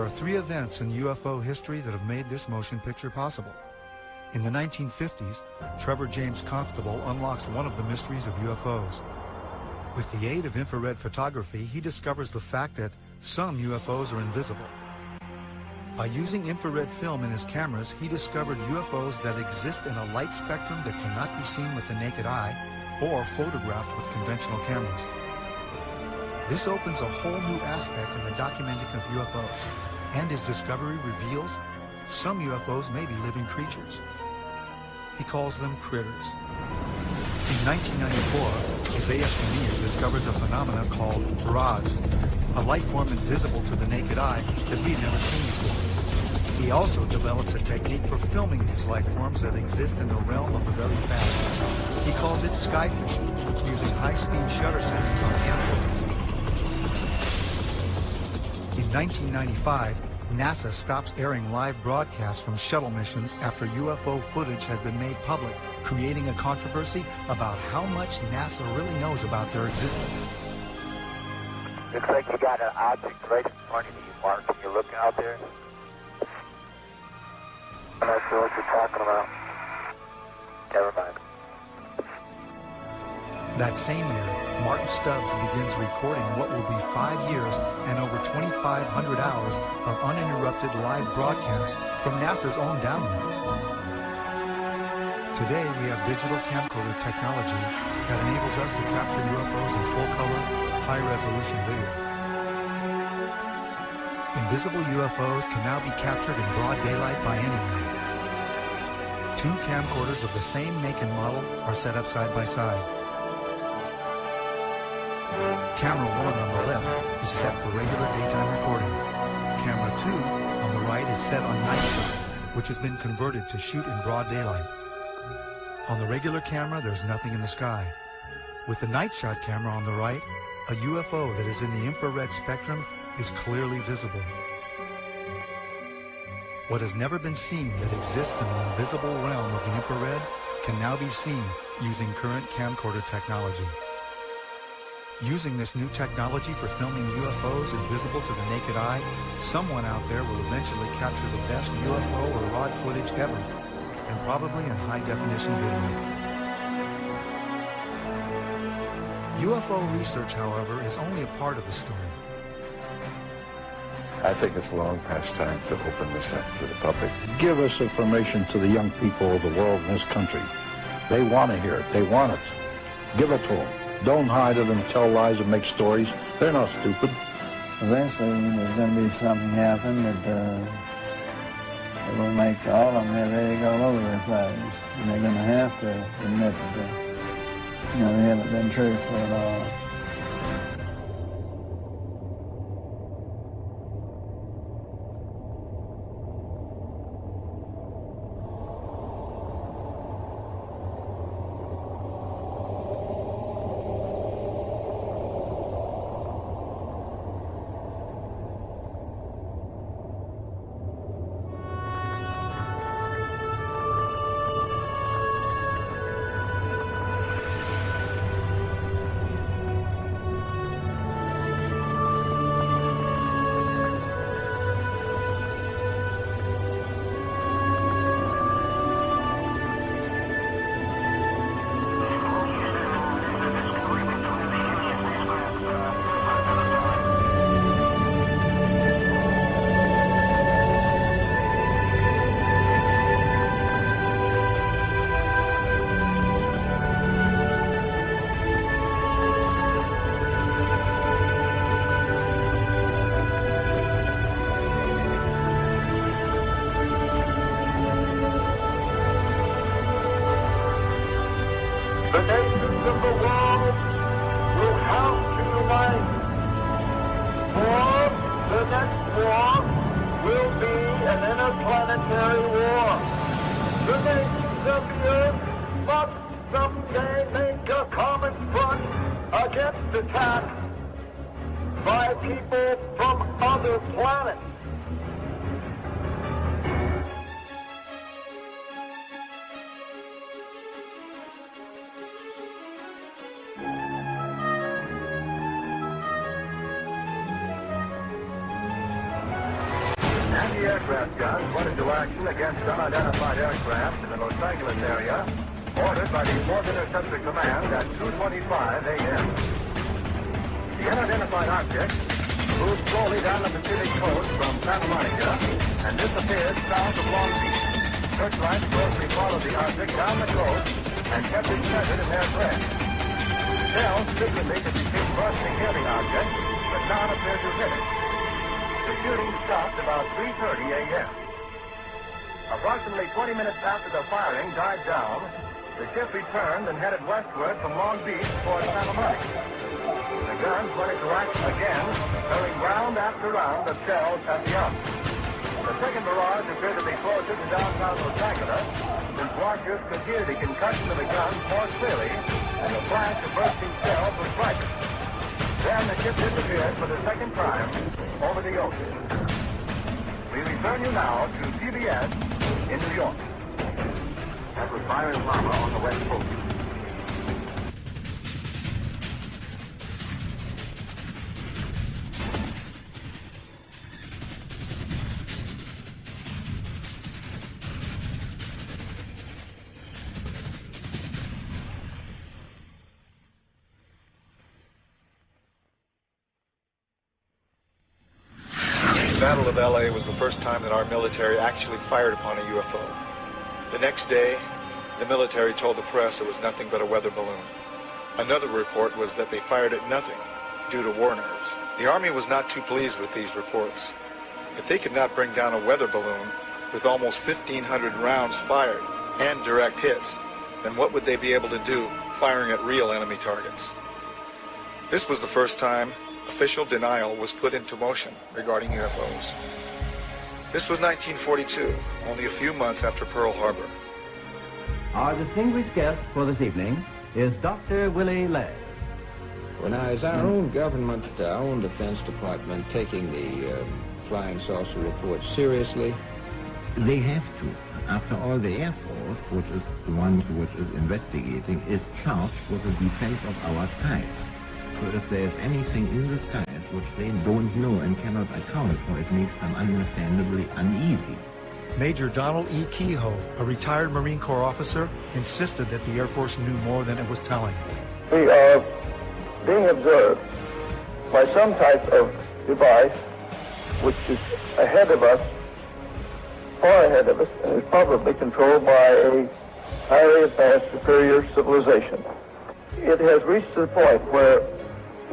are three events in UFO history that have made this motion picture possible. In the 1950s, Trevor James Constable unlocks one of the mysteries of UFOs. With the aid of infrared photography, he discovers the fact that some UFOs are invisible. By using infrared film in his cameras, he discovered UFOs that exist in a light spectrum that cannot be seen with the naked eye or photographed with conventional cameras. This opens a whole new aspect in the documenting of UFOs, and his discovery reveals some UFOs may be living creatures. He calls them critters. In 1994, Isaiah Stamir discovers a phenomenon called rods, a life form invisible to the naked eye that we've never seen before. He also develops a technique for filming these life forms that exist in the realm of the very fast. He calls it skyfishing, using high-speed shutter settings on camcorders. In 1995, NASA stops airing live broadcasts from shuttle missions after UFO footage has been made public, creating a controversy about how much NASA really knows about their existence. Looks like you got an object right in front of you, Mark. Can you look out there? I'm not sure what you're talking about. Never mind. That same year, Martin Stubbs begins recording what will be 5 years and over 2,500 hours of uninterrupted live broadcasts from NASA's own downlink. Today, we have digital camcorder technology that enables us to capture UFOs in full-color, high-resolution video. Invisible UFOs can now be captured in broad daylight by anyone. Two camcorders of the same make and model are set up side by side. Camera 1 on the left is set for regular daytime recording. Camera 2 on the right is set on night shot, which has been converted to shoot in broad daylight. On the regular camera, there's nothing in the sky. With the night shot camera on the right, a UFO that is in the infrared spectrum is clearly visible. What has never been seen that exists in the invisible realm of the infrared can now be seen using current camcorder technology. Using this new technology for filming UFOs invisible to the naked eye, someone out there will eventually capture the best UFO or rod footage ever, and probably in high-definition video. UFO research, however, is only a part of the story. I think it's long past time to open this up to the public. Give us information to the young people of the world in this country. They want to hear it. They want it. Give it to them. Don't hide it and tell lies and make stories. They're not stupid. Eventually, there's going to be something happen that it will make all of them have egg all over their face. And they're going to have to admit that they haven't been truthful at all. The nations of the world will have to unite, or the next war will be an interplanetary war. The nations of the earth must someday make a common front against attack by people from other planets. guns went into action against unidentified aircraft in the Los Angeles area, ordered by the 4th Interceptor Command at 2:25 a.m. The unidentified object moved slowly down the Pacific coast from Santa Monica and disappeared south of Long Beach. Searchlights closely followed the object down the coast and kept it centered in their track. Shells frequently could be seen bursting near the object, but none appeared to hit it. The shooting stopped about 3:30 a.m. Approximately 20 minutes after the firing died down, the ship returned and headed westward from Long Beach toward Santa Monica. The guns went into action again, throwing round after round of shells at the object. The second barrage appeared to be closer to downtown Los Angeles, since watchers could hear the concussion of the guns more clearly, and the flash of bursting shells was brighter. Then the ship disappeared for the second time over the ocean. We return you now to CBS in New York. That was Byron Lama on the West Coast. The Battle of LA was the first time that our military actually fired upon a UFO. The next day, the military told the press it was nothing but a weather balloon. Another report was that they fired at nothing due to war nerves. The Army was not too pleased with these reports. If they could not bring down a weather balloon with almost 1,500 rounds fired and direct hits, then what would they be able to do firing at real enemy targets? This was the first time official denial was put into motion regarding UFOs. This was 1942, only a few months after Pearl Harbor. Our distinguished guest for this evening is Dr. Willie Lay. Well, now, is our own government, our own Defense Department, taking the flying saucer report seriously? They have to. After all, the Air Force, which is the one which is investigating, is charged with the defense of our skies. So if there's anything in the skies which they don't know and cannot account for, it makes them understandably uneasy. Major Donald E. Kehoe, a retired Marine Corps officer, insisted that the Air Force knew more than it was telling. We are being observed by some type of device which is ahead of us, far ahead of us, and is probably controlled by a highly advanced superior civilization. It has reached the point where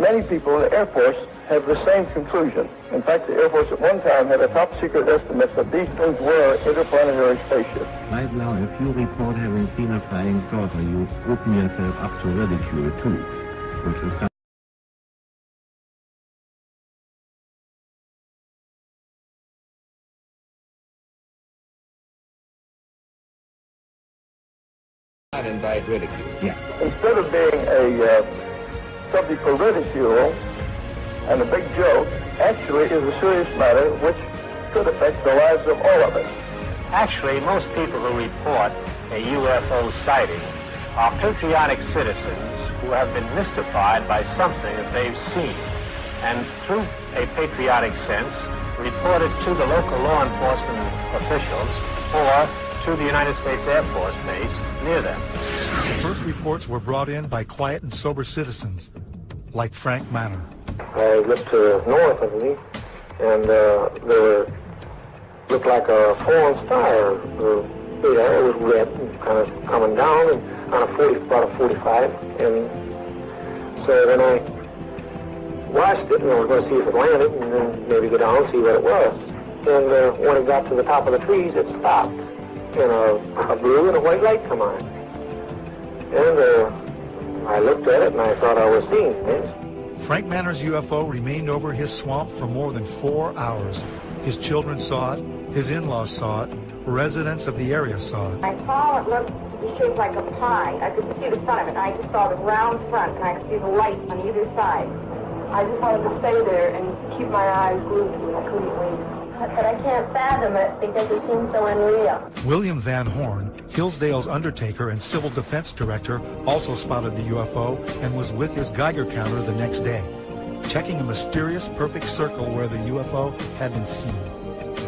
many people in the Air Force have the same conclusion. In fact, the Air Force at one time had a top secret estimate that these things were interplanetary spaceships. Right now, if you report having seen a flying saucer, you open yourself up to ridicule too, which is Not invite ridicule. yeah. Instead of being a subject for ridicule and a big joke, actually is a serious matter which could affect the lives of all of us. Actually, most people who report a UFO sighting are patriotic citizens who have been mystified by something that they've seen, and through a patriotic sense, report it to the local law enforcement officials or to the United States Air Force base near them. The first reports were brought in by quiet and sober citizens, like Frank Manor. I looked north of me, and there looked like a fallen star. The air was red and kind of coming down, and on about a 45. And so then I watched it, and I was going to see if it landed, and then maybe go down and see what it was. And when it got to the top of the trees, it stopped, and a blue and a white light come on. And I looked at it, and I thought I was seeing things. Frank Manor's UFO remained over his swamp for more than 4 hours. His children saw it, his in-laws saw it, residents of the area saw it. I saw it looked shaped like a pie. I could see the front of it, and I just saw the round front, and I could see the lights on either side. I just wanted to stay there and keep my eyes glued to it. I couldn't leave. But I can't fathom it because it seems so unreal. William Van Horn, Hillsdale's undertaker and civil defense director, also spotted the UFO and was with his Geiger counter the next day, checking a mysterious perfect circle where the UFO had been seen.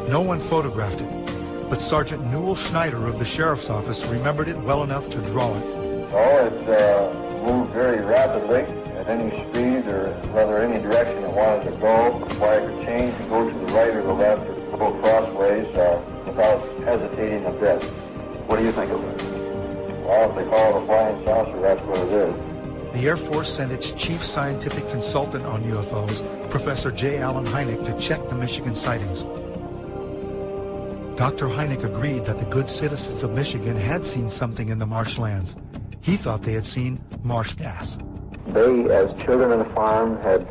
No one photographed it, but Sergeant Newell Schneider of the Sheriff's Office remembered it well enough to draw it. Oh, it moved very rapidly at any speed or rather any direction it wanted to go. Why it could change and go to the right or the left or go crossways without hesitating a bit. What do you think of it? Well, if they call it a flying saucer, that's what it is. The Air Force sent its chief scientific consultant on UFOs, Professor J. Allen Hynek, to check the Michigan sightings. Dr. Hynek agreed that the good citizens of Michigan had seen something in the marshlands. He thought they had seen marsh gas. They, as children on a farm, had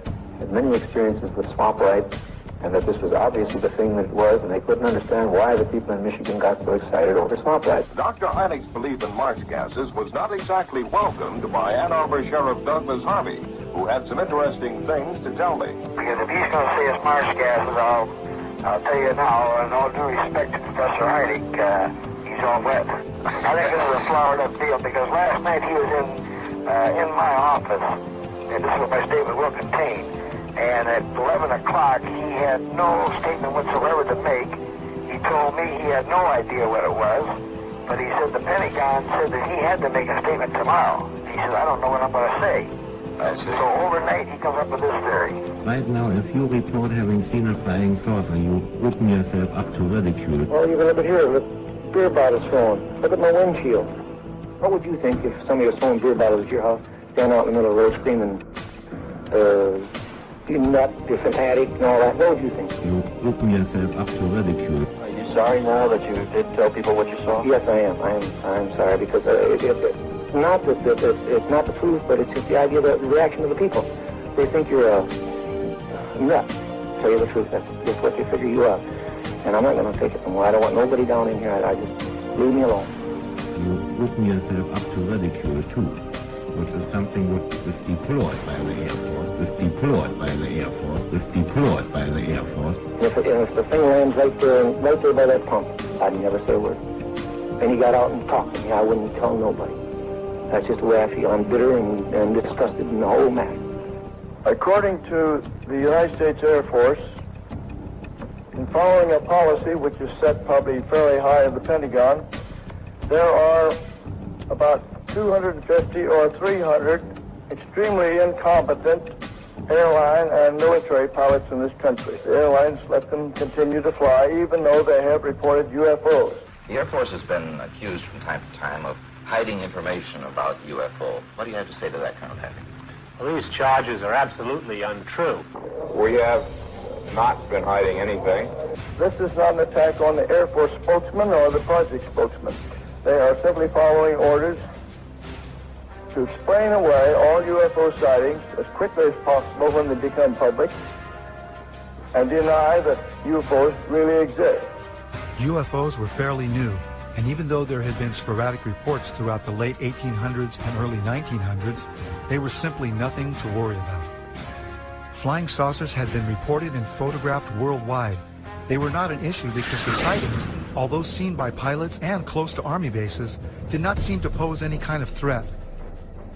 many experiences with swamp rights, and that this was obviously the thing that it was, and they couldn't understand why the people in Michigan got so excited over swamp rights. Dr. Hynek's belief in marsh gases was not exactly welcomed by Ann Arbor Sheriff Douglas Harvey, who had some interesting things to tell me. Because if he's going to say it's marsh gases, I'll tell you now, in all due respect to Professor Hynek, he's all wet. I think this is a flowered up deal, because last night he was in my office, and this is what my statement will contain. And at 11 o'clock, he had no statement whatsoever to make. He told me he had no idea what it was, but he said the Pentagon said that he had to make a statement tomorrow. He said, I don't know what I'm going to say. So overnight, he comes up with this theory. Right now, if you report having seen a flying saucer, you open yourself up to ridicule. Well, you can look at here, look, beer bottles thrown. Look at my windshield. What would you think if somebody was throwing beer bottles at your house, standing out in the middle of the road screaming, you nut, you're fanatic, and all that? What would you think? You open yourself up to ridicule. Are you sorry now that you did tell people what you saw? Yes, I am. I'm sorry, because it's not it's not the truth, but it's just the idea, the reaction of the people. They think you're a nut. To tell you the truth, that's just what they figure you are. And I'm not going to take it anymore. I don't want nobody down in here. I just leave me alone. You open yourself up to ridicule too, which is something which is deployed by the Air Force, is deployed by the Air Force, is deployed by the Air Force. If the thing lands right there by that pump, I'd never say a word. And he got out and talked to me. I wouldn't tell nobody. That's just the way I feel. I'm bitter and disgusted in the whole matter. According to the United States Air Force, in following a policy which is set probably fairly high in the Pentagon, there are about 250 or 300 extremely incompetent airline and military pilots in this country. The airlines let them continue to fly even though they have reported UFOs. The Air Force has been accused from time to time of hiding information about UFO. What do you have to say to that, Colonel Henry? Well, these charges are absolutely untrue. We have not been hiding anything. This is not an attack on the Air Force spokesman or the project spokesman. They are simply following orders to explain away all UFO sightings as quickly as possible when they become public and deny that UFOs really exist. UFOs were fairly new, and even though there had been sporadic reports throughout the late 1800s and early 1900s, they were simply nothing to worry about. Flying saucers had been reported and photographed worldwide. They were not an issue because the sightings, although seen by pilots and close to Army bases, did not seem to pose any kind of threat.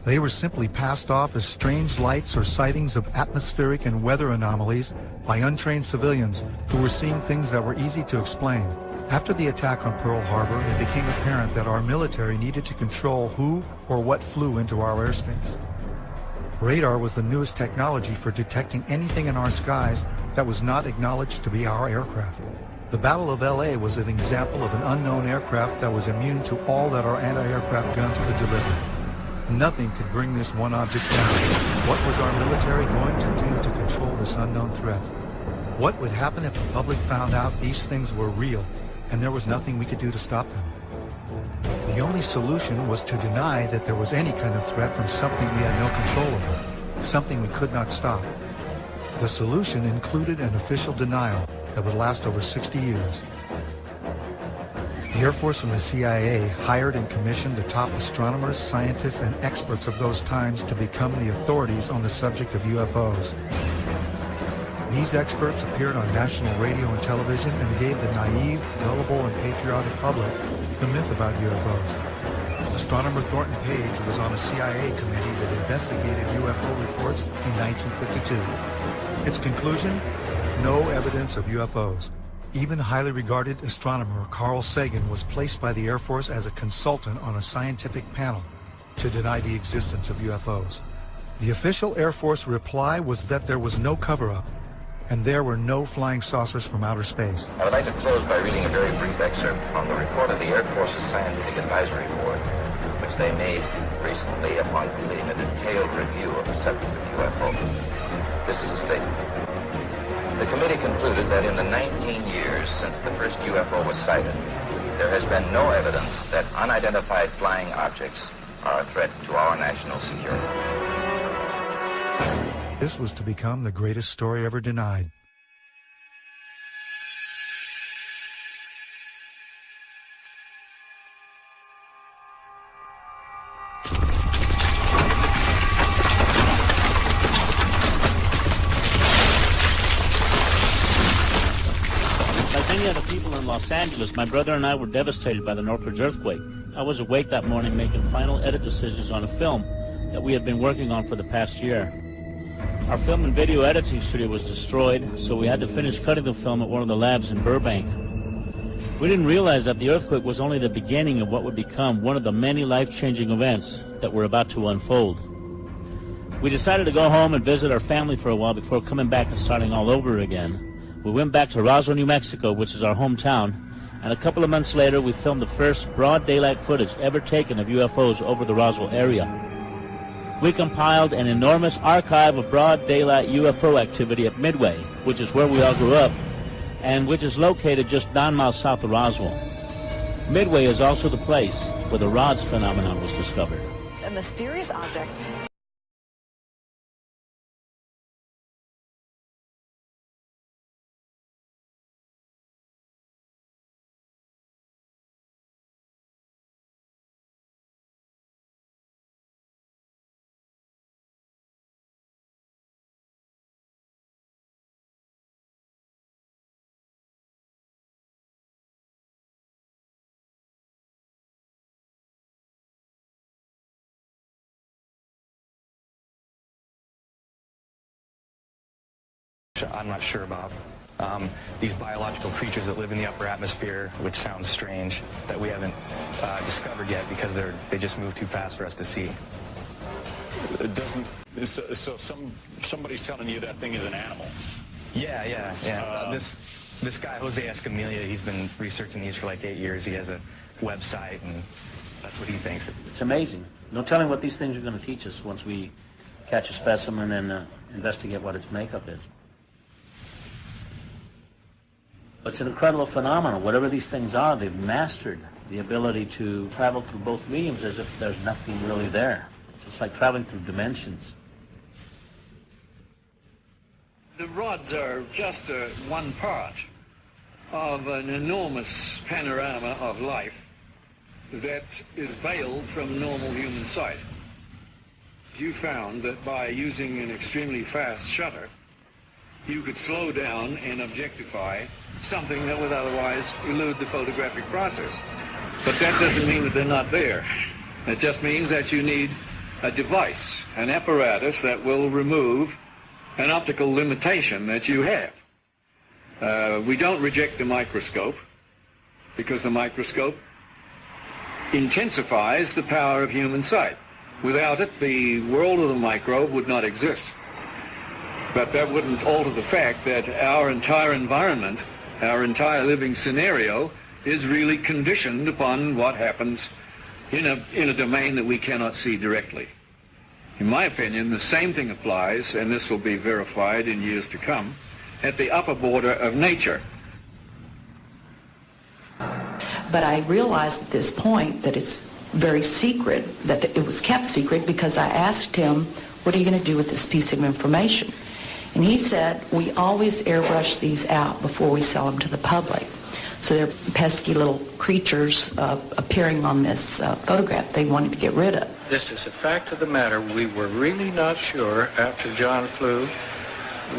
They were simply passed off as strange lights or sightings of atmospheric and weather anomalies by untrained civilians who were seeing things that were easy to explain. After the attack on Pearl Harbor, it became apparent that our military needed to control who or what flew into our airspace. Radar was the newest technology for detecting anything in our skies that was not acknowledged to be our aircraft. The Battle of LA was an example of an unknown aircraft that was immune to all that our anti-aircraft guns could deliver. Nothing could bring this one object down. What was our military going to do to control this unknown threat? What would happen if the public found out these things were real and there was nothing we could do to stop them? The only solution was to deny that there was any kind of threat from something we had no control over, something we could not stop. The solution included an official denial that would last over 60 years. The Air Force and the CIA hired and commissioned the top astronomers, scientists, and experts of those times to become the authorities on the subject of UFOs. These experts appeared on national radio and television and gave the naive, gullible, and patriotic public the myth about UFOs. Astronomer Thornton Page was on a CIA committee that investigated UFO reports in 1952. Its conclusion? No evidence of UFOs. Even highly regarded astronomer Carl Sagan was placed by the Air Force as a consultant on a scientific panel to deny the existence of UFOs. The official Air Force reply was that there was no cover-up, and there were no flying saucers from outer space. I would like to close by reading a very brief excerpt from the report of the Air Force's Scientific Advisory Board, which they made recently upon completing a detailed review of the subject of UFO. This is a statement. The committee concluded that in the 19 years since the first UFO was sighted, there has been no evidence that unidentified flying objects are a threat to our national security. This was to become the greatest story ever denied. Like many other people in Los Angeles, my brother and I were devastated by the Northridge earthquake. I was awake that morning making final edit decisions on a film that we had been working on for the past year. Our film and video editing studio was destroyed, so we had to finish cutting the film at one of the labs in Burbank. We didn't realize that the earthquake was only the beginning of what would become one of the many life-changing events that were about to unfold. We decided to go home and visit our family for a while before coming back and starting all over again. We went back to Roswell, New Mexico, which is our hometown, and a couple of months later we filmed the first broad daylight footage ever taken of UFOs over the Roswell area. We compiled an enormous archive of broad daylight UFO activity at Midway, which is where we all grew up, and which is located just 9 miles south of Roswell. Midway is also the place where the rods phenomenon was discovered. A mysterious object. I'm not sure about these biological creatures that live in the upper atmosphere, which sounds strange, that we haven't discovered yet because they just move too fast for us to see. It doesn't. So somebody's telling you that thing is an animal. Yeah. This guy Jose Escamilla, he's been researching these for like 8 years. He has a website, and that's what he thinks. It's amazing. No telling what these things are going to teach us once we catch a specimen and investigate what its makeup is. It's an incredible phenomenon. Whatever these things are, they've mastered the ability to travel through both mediums as if there's nothing really there. It's like traveling through dimensions. The rods are just one part of an enormous panorama of life that is veiled from normal human sight. You found that by using an extremely fast shutter, you could slow down and objectify something that would otherwise elude the photographic process. But that doesn't mean that they're not there. It just means that you need a device, an apparatus that will remove an optical limitation that you have. We don't reject the microscope because the microscope intensifies the power of human sight. Without it, the world of the microbe would not exist. But that wouldn't alter the fact that our entire environment, our entire living scenario, is really conditioned upon what happens in a domain that we cannot see directly. In my opinion, the same thing applies, and this will be verified in years to come, at the upper border of nature. But I realized at this point that it's very secret, that it was kept secret, because I asked him, what are you going to do with this piece of information? And he said, we always airbrush these out before we sell them to the public. So they're pesky little creatures appearing on this photograph they wanted to get rid of. This is a fact of the matter. We were really not sure after John flew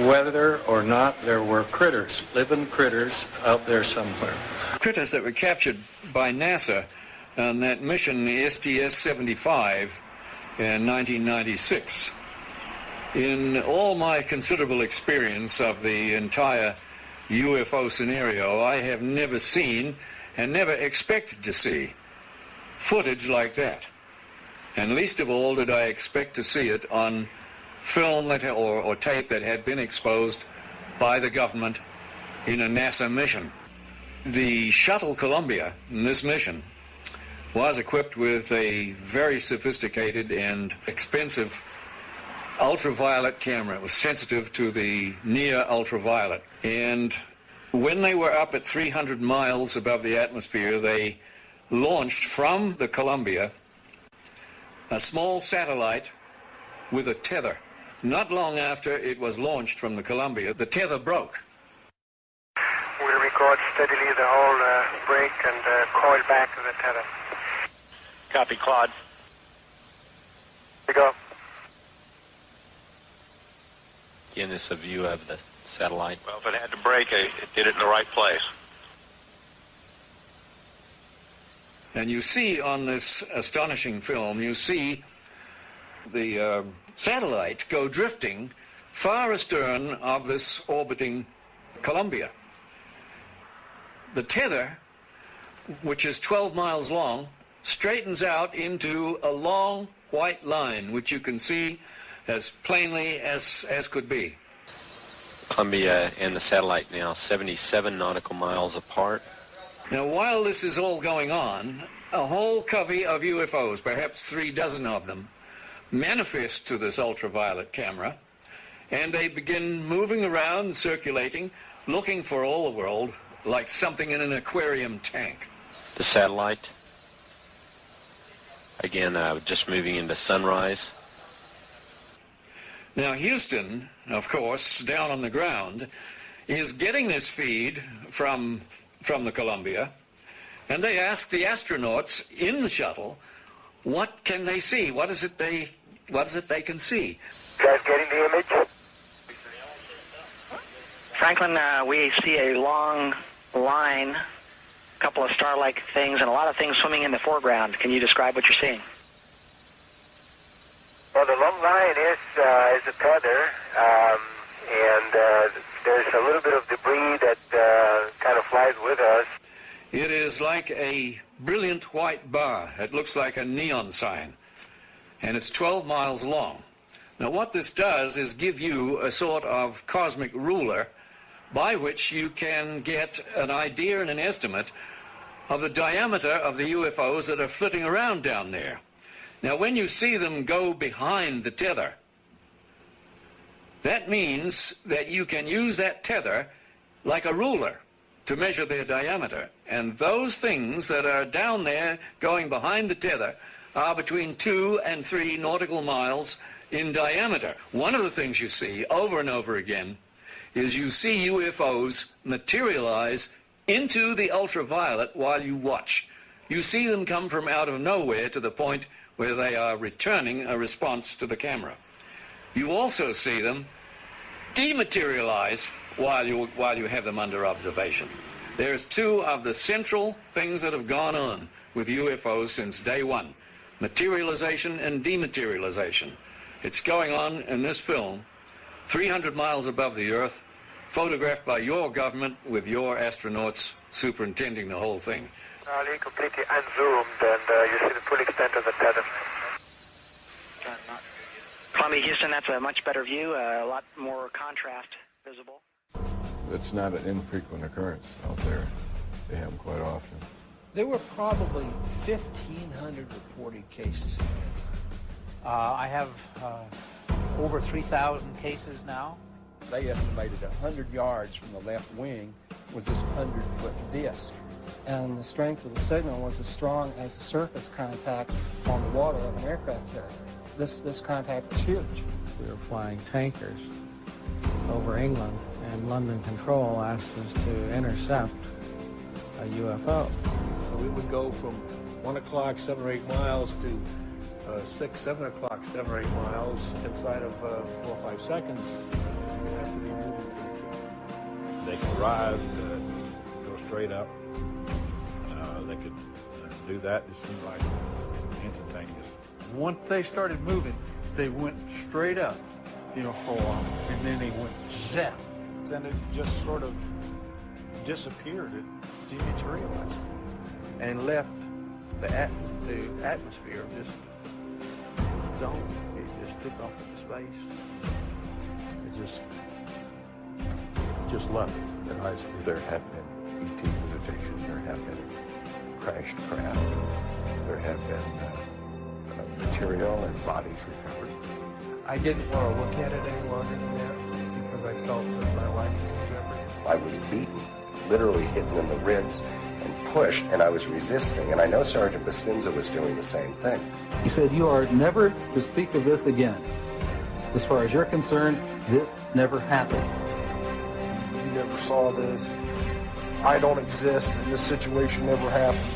whether or not there were critters, living critters out there somewhere. Critters that were captured by NASA on that mission STS-75 in 1996. In all my considerable experience of the entire UFO scenario, I have never seen and never expected to see footage like that. And least of all did I expect to see it on film that, or tape that had been exposed by the government in a NASA mission. The shuttle Columbia in this mission was equipped with a very sophisticated and expensive ultraviolet camera. It was sensitive to the near ultraviolet. And when they were up at 300 miles above the atmosphere, they launched from the Columbia a small satellite with a tether. Not long after it was launched from the Columbia, the tether broke. We'll record steadily the whole break and coil back to the tether. Copy, Claude. Here we go. Again, this is a view of the satellite. Well, if it had to break, it did it in the right place. And you see on this astonishing film, you see the satellite go drifting far astern of this orbiting Columbia. The tether, which is 12 miles long, straightens out into a long white line, which you can see as plainly as could be. Columbia and the satellite now 77 nautical miles apart. Now, while this is all going on, a whole covey of UFOs, perhaps 36 of them, manifest to this ultraviolet camera, and they begin moving around, circulating, looking for all the world like something in an aquarium tank. The satellite, again, just moving into sunrise. Now, Houston, of course, down on the ground, is getting this feed from the Columbia, and they ask the astronauts in the shuttle, what can they see? What is it they can see? You guys getting the image? Franklin, we see a long line, a couple of star-like things, and a lot of things swimming in the foreground. Can you describe what you're seeing? Well, the long line is a tether, and there's a little bit of debris that kind of flies with us. It is like a brilliant white bar. It looks like a neon sign, and it's 12 miles long. Now, what this does is give you a sort of cosmic ruler by which you can get an idea and an estimate of the diameter of the UFOs that are flitting around down there. Now, when you see them go behind the tether, that means that you can use that tether like a ruler to measure their diameter. And those things that are down there going behind the tether are between 2 and 3 nautical miles in diameter. One of the things you see over and over again is you see UFOs materialize into the ultraviolet while you watch. You see them come from out of nowhere to the point where they are returning a response to the camera. You also see them dematerialize while you have them under observation. There's 2 of the central things that have gone on with UFOs since day one: materialization and dematerialization. It's going on in this film, 300 miles above the Earth, photographed by your government with your astronauts superintending the whole thing. Completely unzoomed, and you see the full extent of the tether. Columbia, Houston, that's a much better view, a lot more contrast visible. It's not an infrequent occurrence out there. They have them quite often. There were probably 1,500 reported cases. I have over 3,000 cases now. They estimated 100 yards from the left wing was this 100-foot disc. And the strength of the signal was as strong as the surface contact on the water of an aircraft carrier. This contact was huge. We were flying tankers over England, and London Control asked us to intercept a UFO. We would go from 1 o'clock, 7 or 8 miles to 6, 7 o'clock, 7 or 8 miles inside of 4 or 5 seconds. We have to be moving. They could rise, go straight up. They could do that. It seemed like instantaneous. Once they started moving, they went straight up, for a while, and then they went zap. And it just sort of disappeared, it dematerialized, and left the atmosphere just gone. It just took off into space. It just left. There have been ET visitation. There have been crashed craft. There have been material and bodies recovered. I didn't want to look at it any longer than that because I felt that my life was in jeopardy. I was beaten, literally hit in the ribs and pushed, and I was resisting. And I know Sergeant Bustinza was doing the same thing. He said, "You are never to speak of this again. As far as you're concerned, this never happened." You never saw this. I don't exist, and this situation never happened.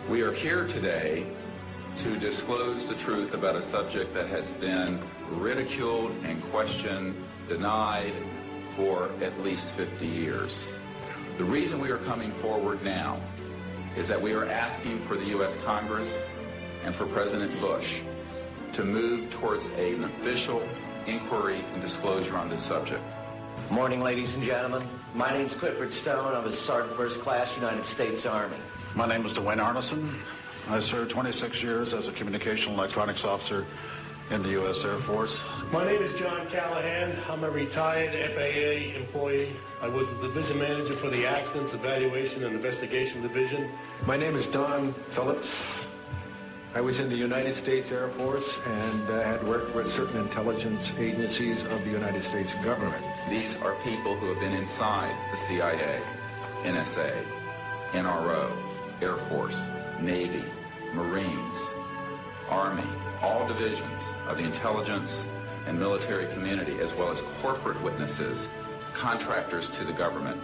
We are here today to disclose the truth about a subject that has been ridiculed and questioned, denied for at least 50 years. The reason we are coming forward now is that we are asking for the U.S. Congress and for President Bush to move towards an official inquiry and disclosure on this subject. Morning, ladies and gentlemen. My name's Clifford Stone. I'm a Sergeant First Class, United States Army. My name is Dwayne Arneson. I served 26 years as a communication electronics officer in the U.S. Air Force. My name is John Callahan. I'm a retired FAA employee. I was the division manager for the Accidents Evaluation and Investigation Division. My name is Don Phillips. I was in the United States Air Force and had worked with certain intelligence agencies of the United States government. These are people who have been inside the CIA, NSA, NRO, Air Force, Navy, Marines, Army, all divisions of the intelligence and military community, as well as corporate witnesses, contractors to the government.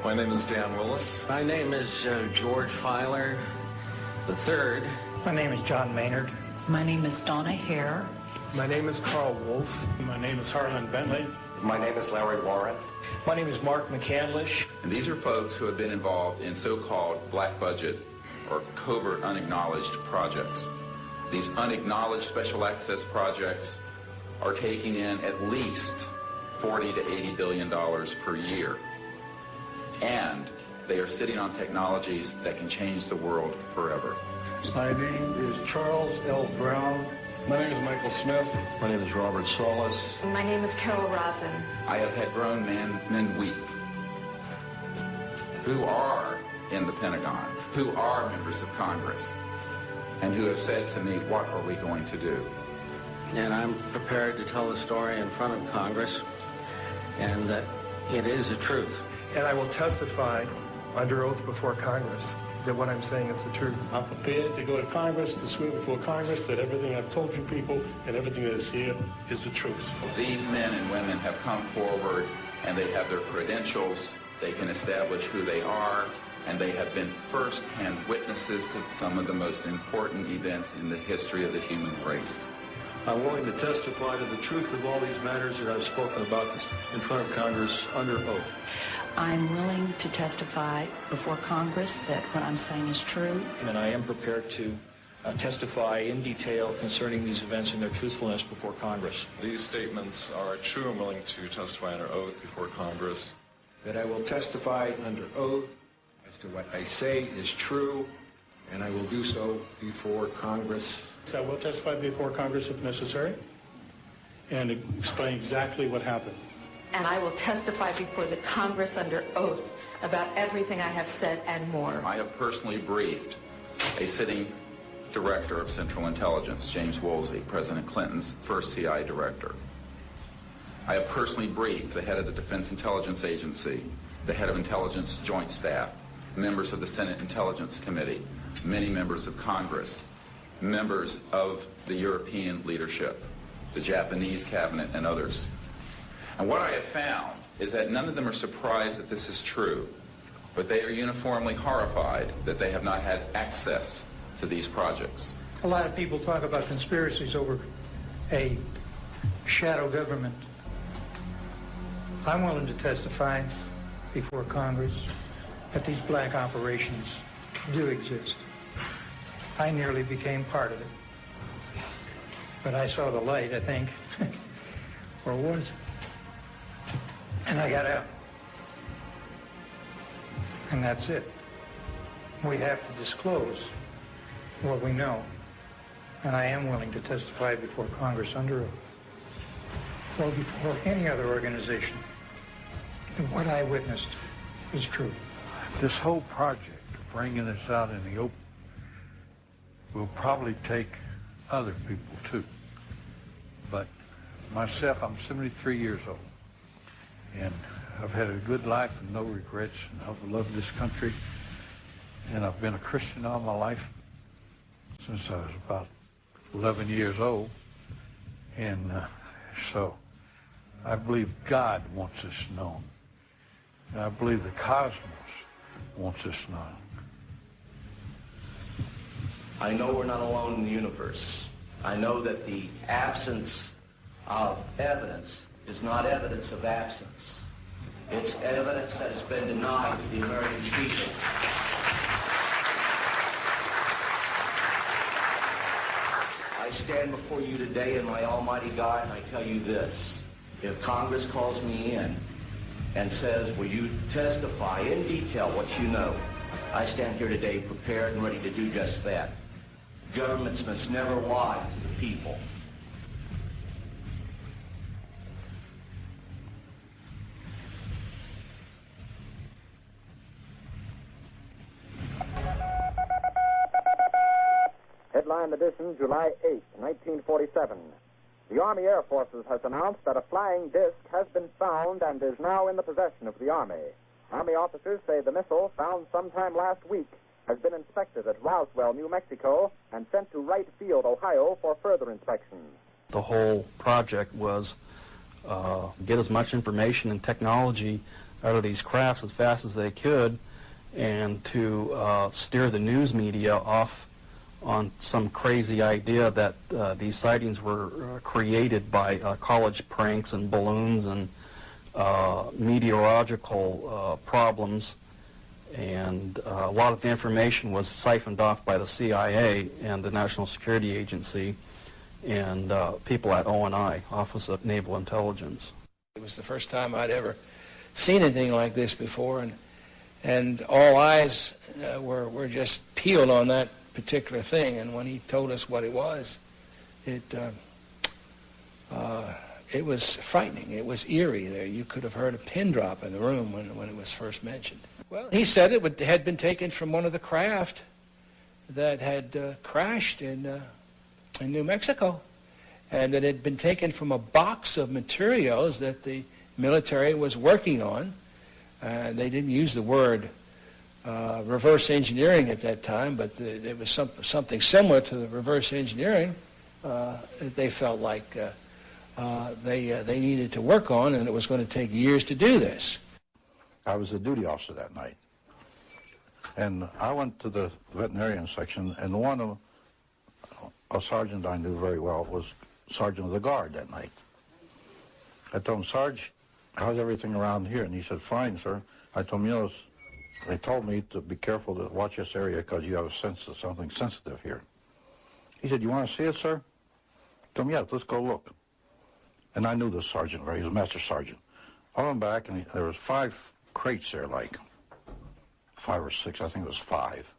My name is Dan Willis. My name is George Filer III. My name is John Maynard. My name is Donna Hare. My name is Carl Wolf. My name is Harlan Bentley. My name is Larry Warren. My name is Mark McCandlish. And these are folks who have been involved in so-called black budget or covert unacknowledged projects. These unacknowledged special access projects are taking in at least $40 to $80 billion per year. And they are sitting on technologies that can change the world forever. My name is Charles L. Brown. My name is Michael Smith. My name is Robert Solis. My name is Carol Rosen. I have had grown men weep who are in the Pentagon, who are members of Congress, and who have said to me, what are we going to do? And I'm prepared to tell the story in front of Congress, and that it is the truth. And I will testify under oath before Congress that what I'm saying is the truth. I'm prepared to go to Congress, to swear before Congress that everything I've told you people and everything that is here is the truth. These men and women have come forward and they have their credentials, they can establish who they are, and they have been first-hand witnesses to some of the most important events in the history of the human race. I'm willing to testify to the truth of all these matters that I've spoken about in front of Congress under oath. I'm willing to testify before Congress that what I'm saying is true. And I am prepared to testify in detail concerning these events and their truthfulness before Congress. These statements are true. I'm willing to testify under oath before Congress. That I will testify under oath as to what I say is true, and I will do so before Congress. So I will testify before Congress if necessary and explain exactly what happened. And I will testify before the Congress under oath about everything I have said and more. I have personally briefed a sitting director of Central Intelligence, James Woolsey, President Clinton's first CI director. I have personally briefed the head of the Defense Intelligence Agency, the head of Intelligence Joint Staff, members of the Senate Intelligence Committee, many members of Congress, members of the European leadership, the Japanese cabinet, and others. And what I have found is that none of them are surprised that this is true, but they are uniformly horrified that they have not had access to these projects. A lot of people talk about conspiracies over a shadow government. I'm willing to testify before Congress that these black operations do exist. I nearly became part of it. But I saw the light, I think, or was it? And I got out. And that's it. We have to disclose what we know. And I am willing to testify before Congress under oath, or before any other organization, that what I witnessed is true. This whole project of bringing this out in the open will probably take other people too. But myself, I'm 73 years old, and I've had a good life and no regrets, and I've loved this country, and I've been a Christian all my life since I was about 11 years old, and so I believe God wants this known, and I believe the cosmos wants this known. I know we're not alone in the universe. I know that the absence of evidence is not evidence of absence. It's evidence that has been denied to the American people. I stand before you today in my almighty God, and I tell you this. If Congress calls me in and says, will you testify in detail what you know, I stand here today prepared and ready to do just that. Governments must never lie to the people. Headline edition, July 8, 1947. The Army Air Forces has announced that a flying disc has been found and is now in the possession of the Army. Army officers say the missile, found sometime last week, has been inspected at Roswell, New Mexico, and sent to Wright Field, Ohio, for further inspection. The whole project was get as much information and technology out of these crafts as fast as they could, and to steer the news media off on some crazy idea that these sightings were created by college pranks and balloons and meteorological problems. And a lot of the information was siphoned off by the CIA and the National Security Agency and people at ONI, Office of Naval Intelligence. It was the first time I'd ever seen anything like this before, and all eyes were just peeled on that particular thing. And when he told us what it was, it was frightening. It was eerie there. You could have heard a pin drop in the room when it was first mentioned. Well, he said it had been taken from one of the craft that had crashed in New Mexico, and that it had been taken from a box of materials that the military was working on. They didn't use the word reverse engineering at that time, but it was something similar to the reverse engineering that they felt like they needed to work on, and it was going to take years to do this. I was a duty officer that night, and I went to the veterinarian section, and one of a sergeant I knew very well was sergeant of the guard that night. I told him, Sarge, how's everything around here? And he said, fine, sir. I told him, you know, they told me to be careful to watch this area because you have a sense of something sensitive here. He said, you want to see it, sir? I told him, yeah, let's go look. And I knew this sergeant very, he was a master sergeant. I went back, and there was 5 crates there, like 5 or 6, I think it was 5.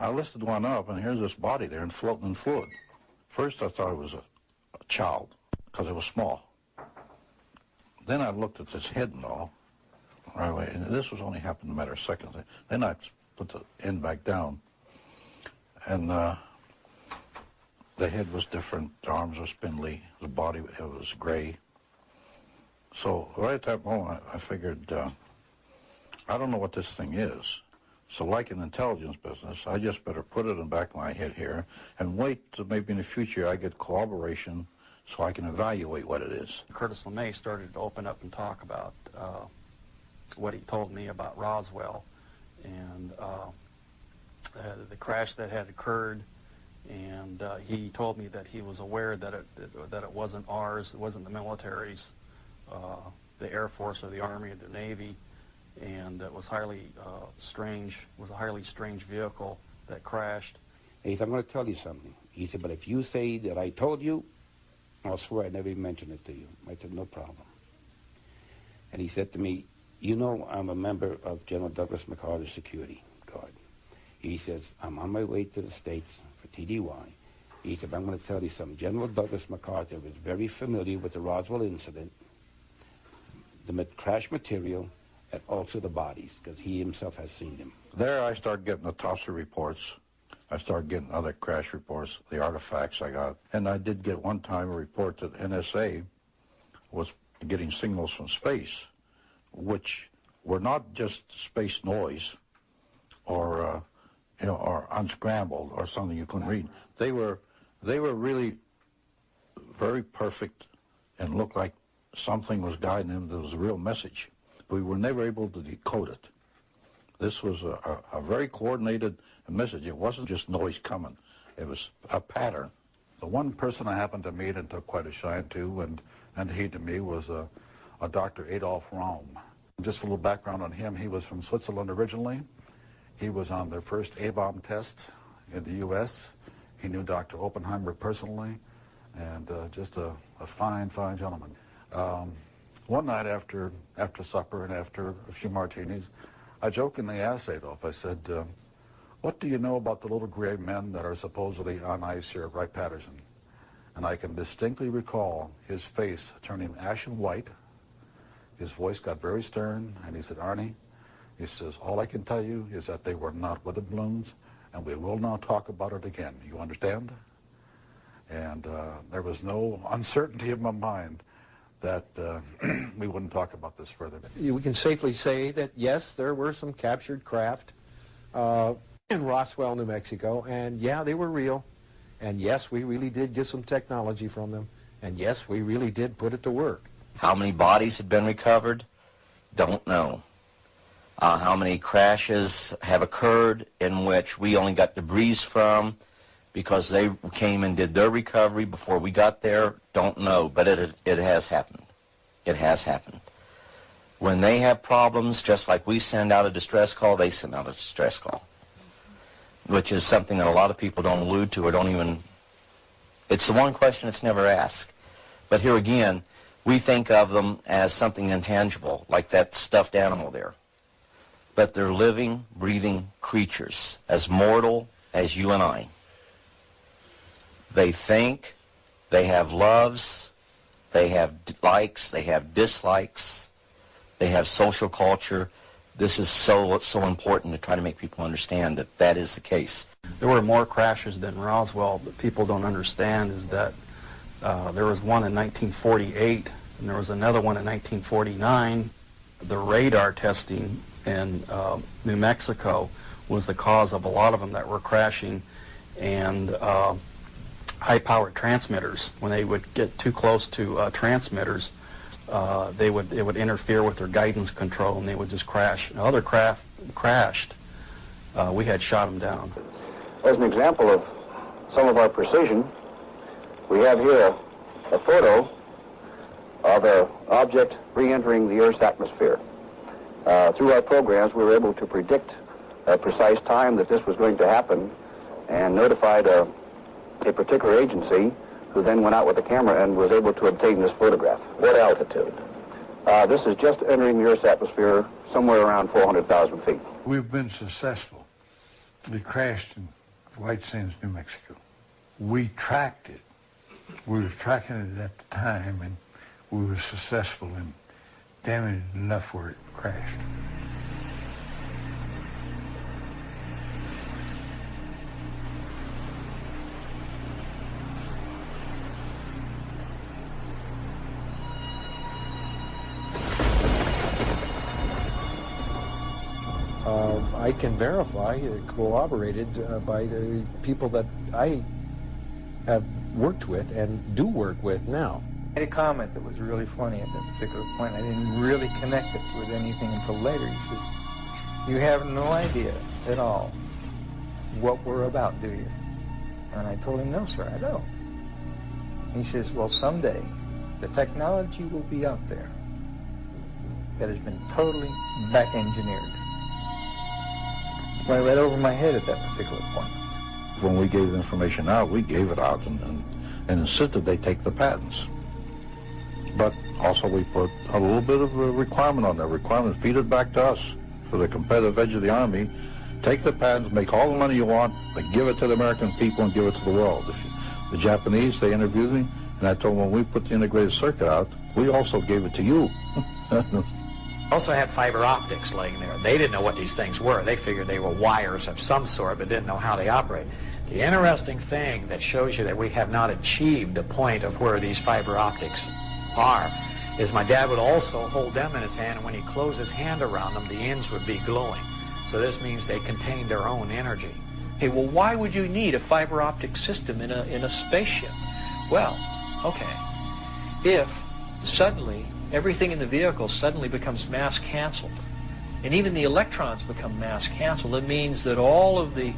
I lifted one up, and here's this body there and floating in fluid. First, I thought it was a child because it was small. Then I looked at this head and all, right away, and this was only happened in a matter of seconds. Then I put the end back down, and the head was different, the arms were spindly, the body, it was gray. So right at that moment, I figured, I don't know what this thing is. So like in intelligence business, I just better put it in the back of my head here and wait till maybe in the future I get corroboration so I can evaluate what it is. Curtis LeMay started to open up and talk about what he told me about Roswell and the crash that had occurred, and he told me that he was aware that it wasn't ours, it wasn't the military's, the Air Force or the Army or the Navy, and it was highly strange. It was a highly strange vehicle that crashed. He said, I'm going to tell you something. He said, but if you say that I told you, I'll swear I never even mentioned it to you. I said, no problem. And he said to me, you know, I'm a member of General Douglas MacArthur's security guard. He says, I'm on my way to the States for TDY. He said, I'm going to tell you something. General Douglas MacArthur was very familiar with the Roswell incident, the crash material, and also the bodies, because he himself has seen them. There I started getting the Tosser reports. I started getting other crash reports, the artifacts I got. And I did get one time a report that NSA was getting signals from space, which were not just space noise or, or unscrambled or something you couldn't read. They were really very perfect and looked like something was guiding them. There was a real message. We were never able to decode it. This was a very coordinated message. It wasn't just noise coming. It was a pattern. The one person I happened to meet and took quite a shine to, and he to me, was a Dr. Adolf Raum. Just a little background on him, he was from Switzerland originally. He was on their first A-bomb test in the U.S. He knew Dr. Oppenheimer personally, and just a fine, fine gentleman. One night after supper and after a few martinis, I jokingly asked Adolf, I said, what do you know about the little gray men that are supposedly on ice here at Wright-Patterson? And I can distinctly recall his face turning ashen white. His voice got very stern, and he said, Arnie, he says, all I can tell you is that they were not weather balloons, and we will not talk about it again. You understand? And there was no uncertainty in my mind that we wouldn't talk about this further. We can safely say that, yes, there were some captured craft in Roswell, New Mexico, and yeah, they were real. And yes, we really did get some technology from them. And yes, we really did put it to work. How many bodies had been recovered? Don't know. How many crashes have occurred in which we only got debris from because they came and did their recovery before we got there? Don't know, but it has happened. It has happened. When they have problems, just like we send out a distress call, they send out a distress call, which is something that a lot of people don't allude to or don't even, it's the one question that's never asked. But here again, we think of them as something intangible, like that stuffed animal there. But they're living, breathing creatures, as mortal as you and I. They think, they have loves, they have likes, they have dislikes, they have social culture. This is so important to try to make people understand that that is the case. There were more crashes than Roswell, but people don't understand is that there was one in 1948, and there was another one in 1949. The radar testing in New Mexico was the cause of a lot of them that were crashing, and high-powered transmitters, when they would get too close to transmitters, it would interfere with their guidance control, and they would just crash. Other craft crashed. We had shot them down. As an example of some of our precision, we have here a photo of an object re-entering the Earth's atmosphere. Through our programs, we were able to predict a precise time that this was going to happen and notified a particular agency who then went out with a camera and was able to obtain this photograph. What altitude? This is just entering the Earth's atmosphere somewhere around 400,000 feet. We've been successful. We crashed in White Sands, New Mexico. We tracked it. We were tracking it at the time, and we were successful in damaging it enough where it crashed. I can verify, corroborated by the people that I have worked with and do work with now. I had a comment that was really funny at that particular point. I didn't really connect it with anything until later. He says, "You have no idea at all what we're about, do you?" And I told him, "No, sir, I don't." He says, "Well, someday the technology will be out there that has been totally back-engineered." Went right over my head at that particular point. When we gave the information out, we gave it out, and and insisted they take the patents. But also we put a little bit of a requirement on that. Requirement, feed it back to us for the competitive edge of the Army. Take the patents, make all the money you want, but give it to the American people and give it to the world. The Japanese, they interviewed me, and I told them when we put the integrated circuit out, we also gave it to you. Also had fiber optics laying there. They didn't know what these things were. They figured they were wires of some sort, but didn't know how they operate. The interesting thing that shows you that we have not achieved the point of where these fiber optics are is my dad would also hold them in his hand, and when he closed his hand around them, the ends would be glowing. So this means they contain their own energy. Hey, well, why would you need a fiber optic system in a spaceship? Well, okay, if suddenly everything in the vehicle suddenly becomes mass canceled, and even the electrons become mass canceled, it means that all of the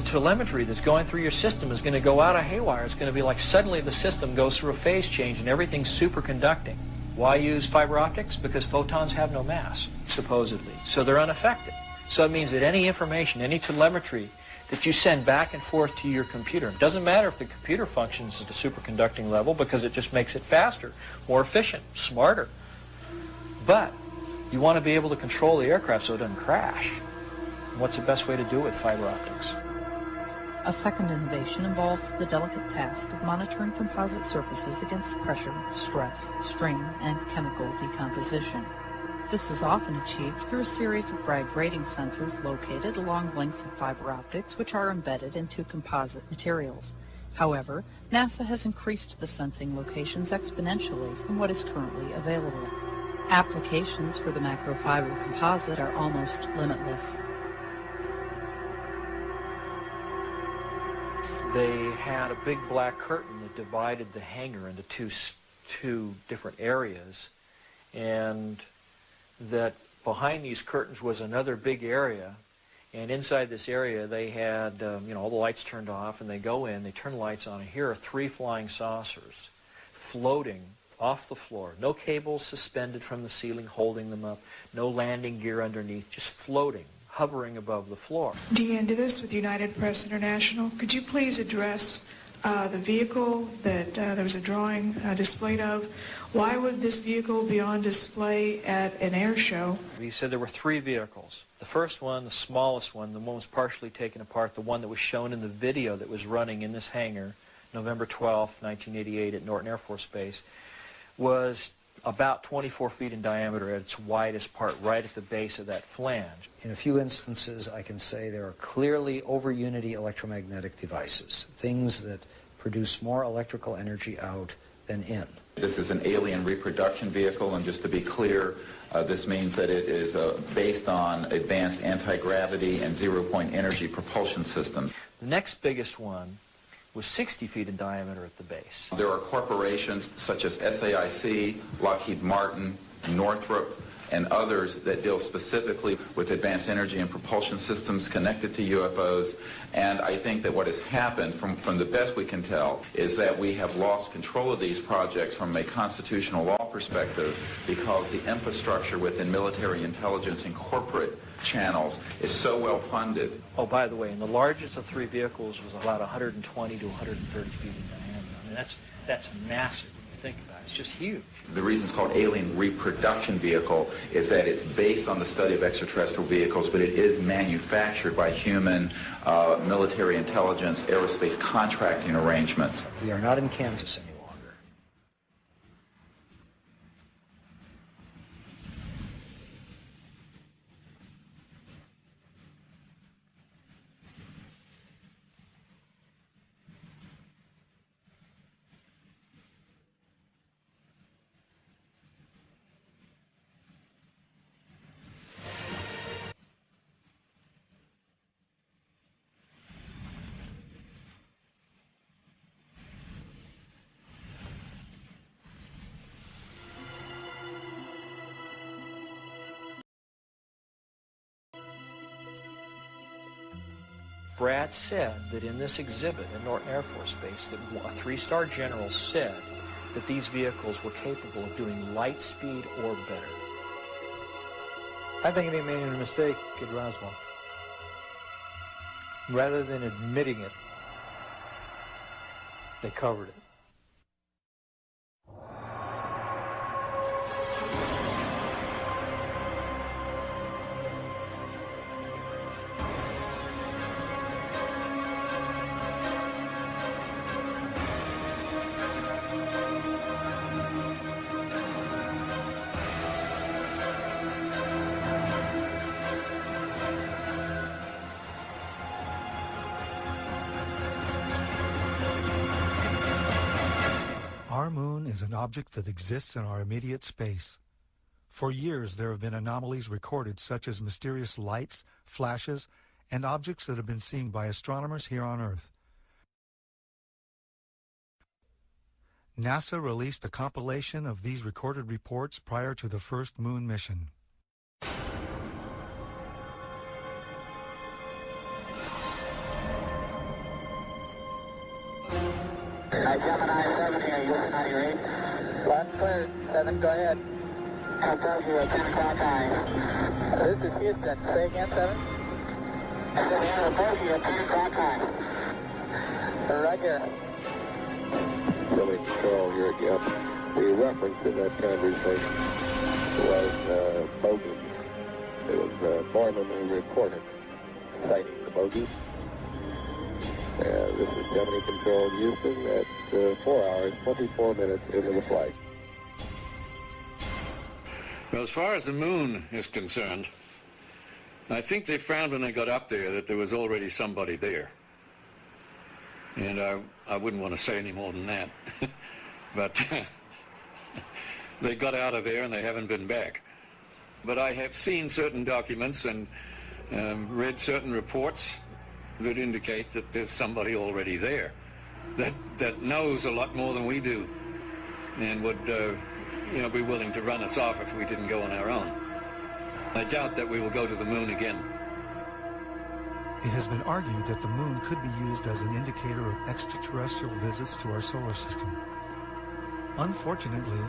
telemetry that's going through your system is going to go out of haywire. It's going to be like suddenly the system goes through a phase change and everything's superconducting. Why use fiber optics? Because photons have no mass, supposedly, so they're unaffected. So it means that any information, any telemetry that you send back and forth to your computer, it doesn't matter if the computer functions at a superconducting level because it just makes it faster, more efficient, smarter. But you want to be able to control the aircraft so it doesn't crash. And what's the best way to do it with fiber optics? A second innovation involves the delicate task of monitoring composite surfaces against pressure, stress, strain, and chemical decomposition. This is often achieved through a series of Bragg rating sensors located along lengths of fiber optics which are embedded into composite materials. However, NASA has increased the sensing locations exponentially from what is currently available. Applications for the macrofiber composite are almost limitless. They had a big black curtain that divided the hangar into two different areas, and that behind these curtains was another big area, and inside this area they had all the lights turned off, and they go in, they turn the lights on, and here are 3 flying saucers floating off the floor. No cables suspended from the ceiling holding them up, no landing gear underneath, just floating, hovering above the floor. Deanne Dittis with United Press International. Could you please address the vehicle that there was a drawing displayed of? Why would this vehicle be on display at an air show? He said there were 3 vehicles. The first one, the smallest one, the one was partially taken apart, the one that was shown in the video that was running in this hangar, November 12, 1988 at Norton Air Force Base, was about 24 feet in diameter at its widest part, right at the base of that flange. In a few instances, I can say there are clearly over-unity electromagnetic devices, things that produce more electrical energy out than in. This is an alien reproduction vehicle, and just to be clear, this means that it is based on advanced anti-gravity and zero-point energy propulsion systems. The next biggest one was 60 feet in diameter at the base. There are corporations such as SAIC, Lockheed Martin, Northrop, and others that deal specifically with advanced energy and propulsion systems connected to UFOs. And I think that what has happened, from the best we can tell, is that we have lost control of these projects from a constitutional law perspective because the infrastructure within military intelligence and corporate channels is so well funded. Oh, by the way, and the largest of 3 vehicles was about 120 to 130 feet in diameter. I mean, that's massive when you think about it. It's just huge. The reason it's called alien reproduction vehicle is that it's based on the study of extraterrestrial vehicles, but it is manufactured by human military intelligence, aerospace contracting arrangements. We are not in Kansas anymore. Brad said that in this exhibit at Norton Air Force Base that a 3-star general said that these vehicles were capable of doing light speed or better. I think they made a mistake at Roswell. Rather than admitting it, they covered it. Our moon is an object that exists in our immediate space. For years, there have been anomalies recorded such as mysterious lights, flashes, and objects that have been seen by astronomers here on Earth. NASA released a compilation of these recorded reports prior to the first moon mission. Gemini 7 here, Houston 98. Last cleared, 7, go ahead. Contact you at 10 o'clock high. This is Houston, say again, 7? I said, yeah, report you at 10 o'clock high. Roger. Billy Control here again. The reference in that conversation was bogies. It was Borman who reported citing the bogies. This is Gemini Control Houston at 4 hours, 24 minutes into the flight. Well, as far as the moon is concerned, I think they found when they got up there that there was already somebody there. And I wouldn't want to say any more than that. But they got out of there and they haven't been back. But I have seen certain documents and read certain reports that indicate that there's somebody already there that knows a lot more than we do and would be willing to run us off if we didn't go on our own. I doubt that we will go to the moon again. It has been argued that the moon could be used as an indicator of extraterrestrial visits to our solar system. Unfortunately,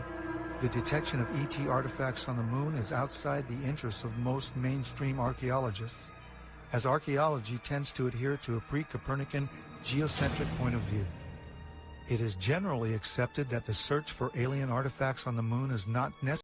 the detection of ET artifacts on the moon is outside the interests of most mainstream archaeologists, as archaeology tends to adhere to a pre-Copernican geocentric point of view. It is generally accepted that the search for alien artifacts on the moon is not necessary.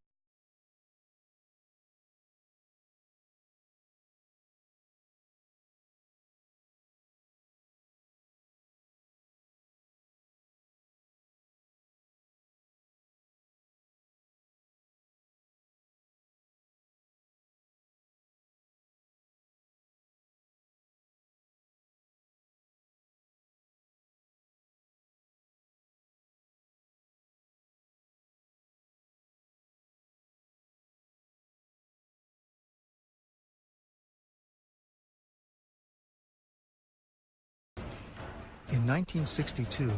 In 1962,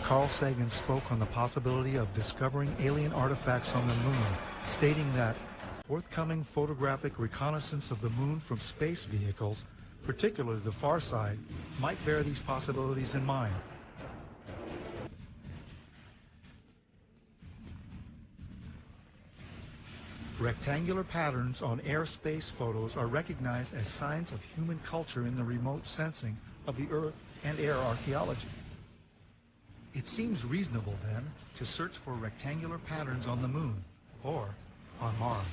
Carl Sagan spoke on the possibility of discovering alien artifacts on the moon, stating that forthcoming photographic reconnaissance of the moon from space vehicles, particularly the far side, might bear these possibilities in mind. Rectangular patterns on airspace photos are recognized as signs of human culture in the remote sensing of the Earth and air archaeology. It seems reasonable, then, to search for rectangular patterns on the moon or on Mars.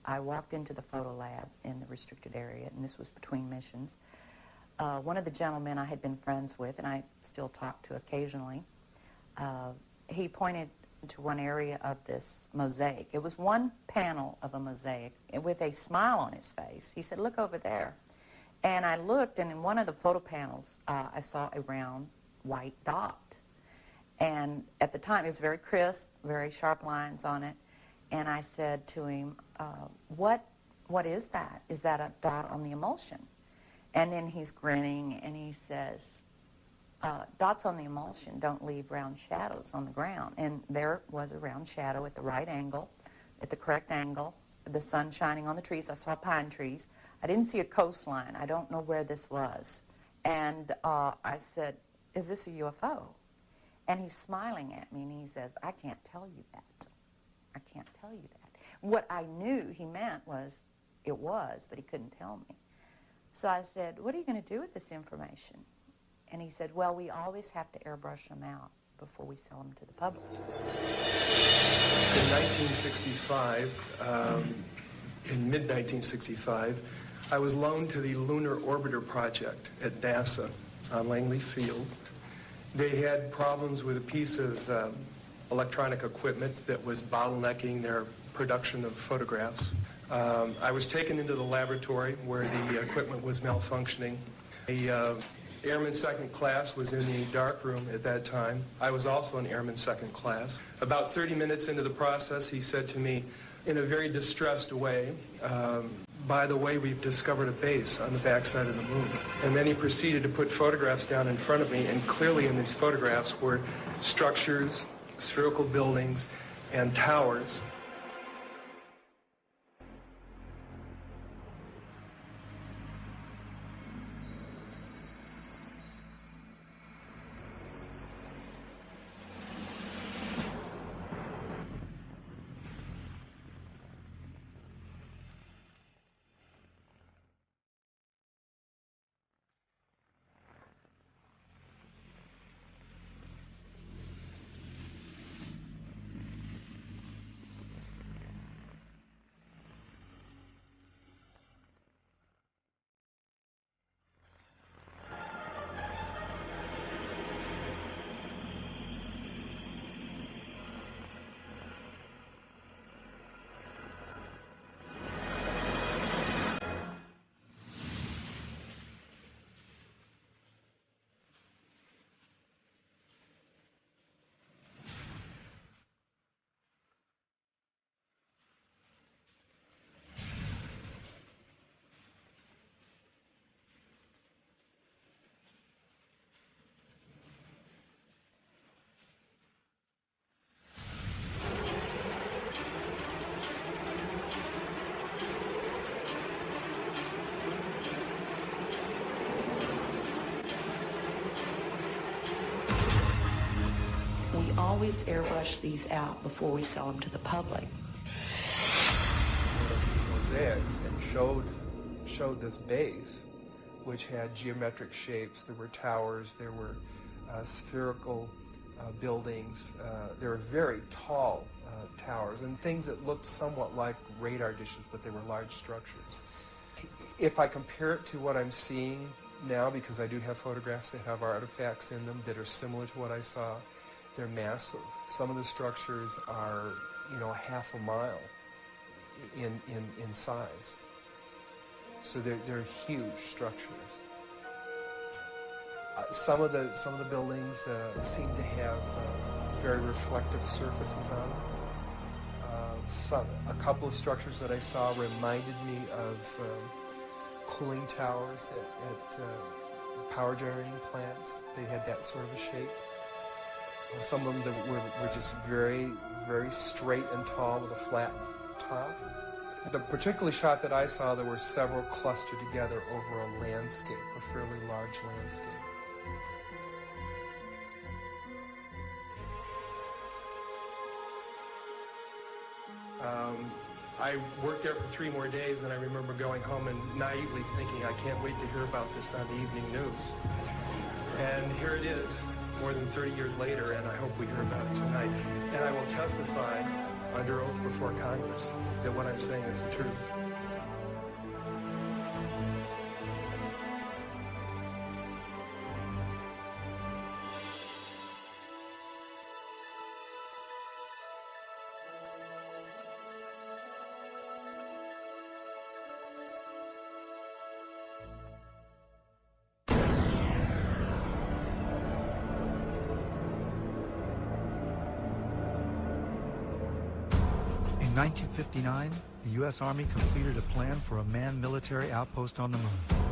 I walked into the photo lab in the restricted area, and this was between missions. One of the gentlemen I had been friends with, and I still talk to occasionally, he pointed to one area of this mosaic. It was one panel of a mosaic with a smile on his face. He said, "Look over there." And I looked, and in one of the photo panels, I saw a round white dot. And at the time, it was very crisp, very sharp lines on it. And I said to him, what is that? Is that a dot on the emulsion? And then he's grinning, and he says, dots on the emulsion don't leave round shadows on the ground. And there was a round shadow at the right angle, at the correct angle, the sun shining on the trees. I saw pine trees. I didn't see a coastline. I don't know where this was. And I said, "Is this a UFO?" And he's smiling at me, and he says, "I can't tell you that. I can't tell you that." What I knew he meant was it was, but he couldn't tell me. So I said, "What are you going to do with this information?" And he said, "Well, we always have to airbrush them out before we sell them to the public." In 1965, in mid-1965, I was loaned to the Lunar Orbiter Project at NASA on Langley Field. They had problems with a piece of electronic equipment that was bottlenecking their production of photographs. I was taken into the laboratory where the equipment was malfunctioning. The Airman Second Class was in the dark room at that time. I was also an Airman Second Class. About 30 minutes into the process, he said to me in a very distressed way, "By the way, we've discovered a base on the backside of the moon." And then he proceeded to put photographs down in front of me, and clearly in these photographs were structures, spherical buildings, and towers. Always airbrush these out before we sell them to the public. Mosaics and showed this base, which had geometric shapes. There were towers, there were spherical buildings. There were very tall towers and things that looked somewhat like radar dishes, but they were large structures. If I compare it to what I'm seeing now, because I do have photographs that have artifacts in them that are similar to what I saw, they're massive. Some of the structures are, half a mile in size. So they're huge structures. Some of the buildings seem to have very reflective surfaces on them. A couple of structures that I saw reminded me of cooling towers at power generating plants. They had that sort of a shape. Some of them were just very, very straight and tall with a flat top. The particular shot that I saw, there were several clustered together over a landscape, a fairly large landscape. I worked there for 3 more days, and I remember going home and naively thinking, I can't wait to hear about this on the evening news. And here it is, more than 30 years later, and I hope we hear about it tonight. And I will testify under oath before Congress that what I'm saying is the truth. In 1959, the U.S. Army completed a plan for a manned military outpost on the moon.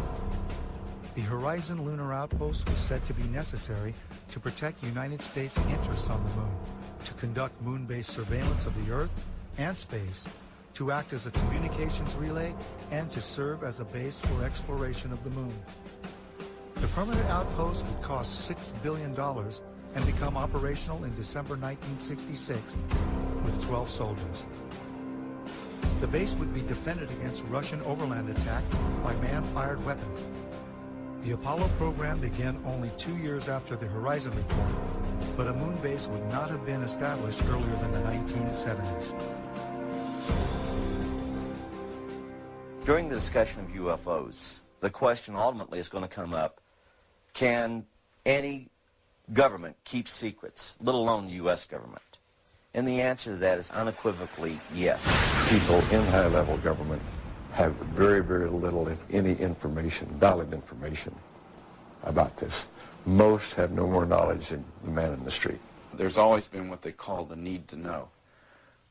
The Horizon Lunar Outpost was said to be necessary to protect United States interests on the moon, to conduct moon-based surveillance of the Earth and space, to act as a communications relay, and to serve as a base for exploration of the moon. The permanent outpost would cost $6 billion and become operational in December 1966 with 12 soldiers. The base would be defended against Russian overland attack by man-fired weapons. The Apollo program began only 2 years after the Horizon report, but a moon base would not have been established earlier than the 1970s. During the discussion of UFOs, the question ultimately is going to come up, can any government keep secrets, let alone the U.S. government? And the answer to that is unequivocally yes. People in high-level government have very, very little, if any, information, valid information about this. Most have no more knowledge than the man in the street. There's always been what they call the need to know.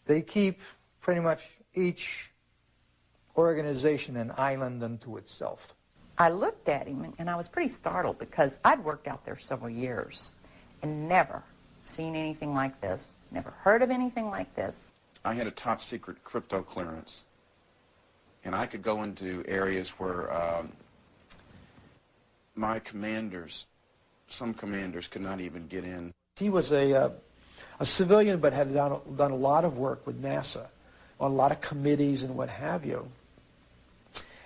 They keep pretty much each organization an island unto itself. I looked at him and I was pretty startled because I'd worked out there several years and never seen anything like this, never heard of anything like this. I had a top secret crypto clearance, and I could go into areas where my commanders, some commanders could not even get in. He was a civilian but had done a lot of work with NASA on a lot of committees and what have you.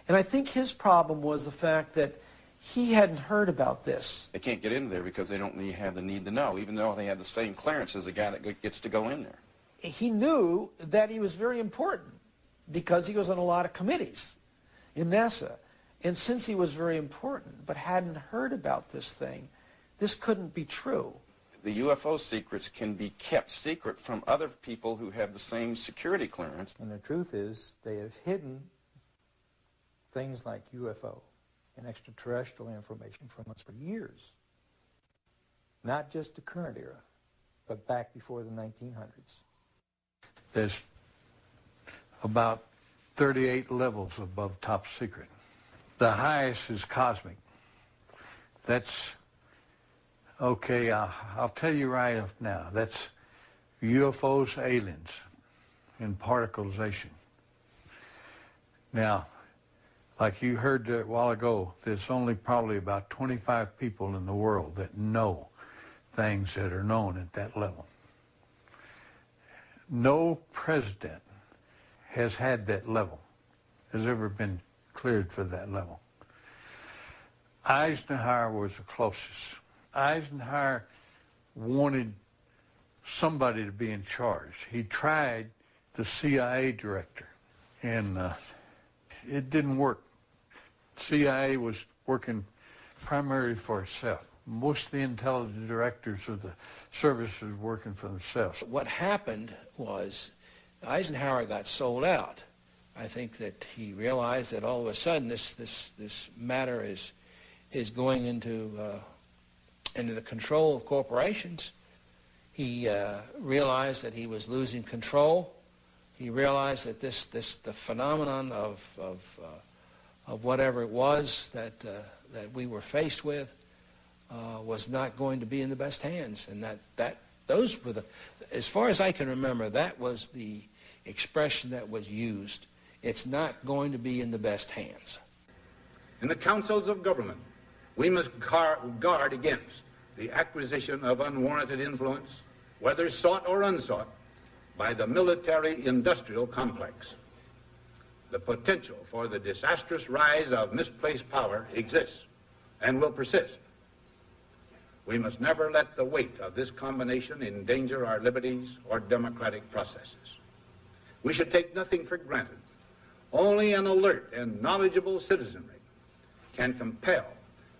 And I think his problem was the fact that he hadn't heard about this. They can't get in there because they don't have the need to know, even though they have the same clearance as the guy that gets to go in there. He knew that he was very important because he was on a lot of committees in NASA. And since he was very important but hadn't heard about this thing, this couldn't be true. The UFO secrets can be kept secret from other people who have the same security clearance. And the truth is, they have hidden things like UFO and extraterrestrial information from us for years. Not just the current era, but back before the 1900s. There's about 38 levels above top secret. The highest is cosmic. That's, okay, I'll tell you right off now, that's UFOs, aliens, and particleization. Now, like you heard a while ago, there's only probably about 25 people in the world that know things that are known at that level. No president has had that level, has ever been cleared for that level. Eisenhower was the closest. Eisenhower wanted somebody to be in charge. He tried the CIA director, and it didn't work. CIA was working primarily for itself. Most of the intelligence directors of the services were working for themselves. What happened was Eisenhower got sold out. I think that he realized that all of a sudden this matter is going into the control of corporations. He realized that he was losing control. He realized that the phenomenon of whatever it was that we were faced with was not going to be in the best hands, and those were as far as I can remember, that was the expression that was used. It's not going to be in the best hands. In the councils of government, we must guard against the acquisition of unwarranted influence, whether sought or unsought, by the military-industrial complex. The potential for the disastrous rise of misplaced power exists and will persist. We must never let the weight of this combination endanger our liberties or democratic processes. We should take nothing for granted. Only an alert and knowledgeable citizenry can compel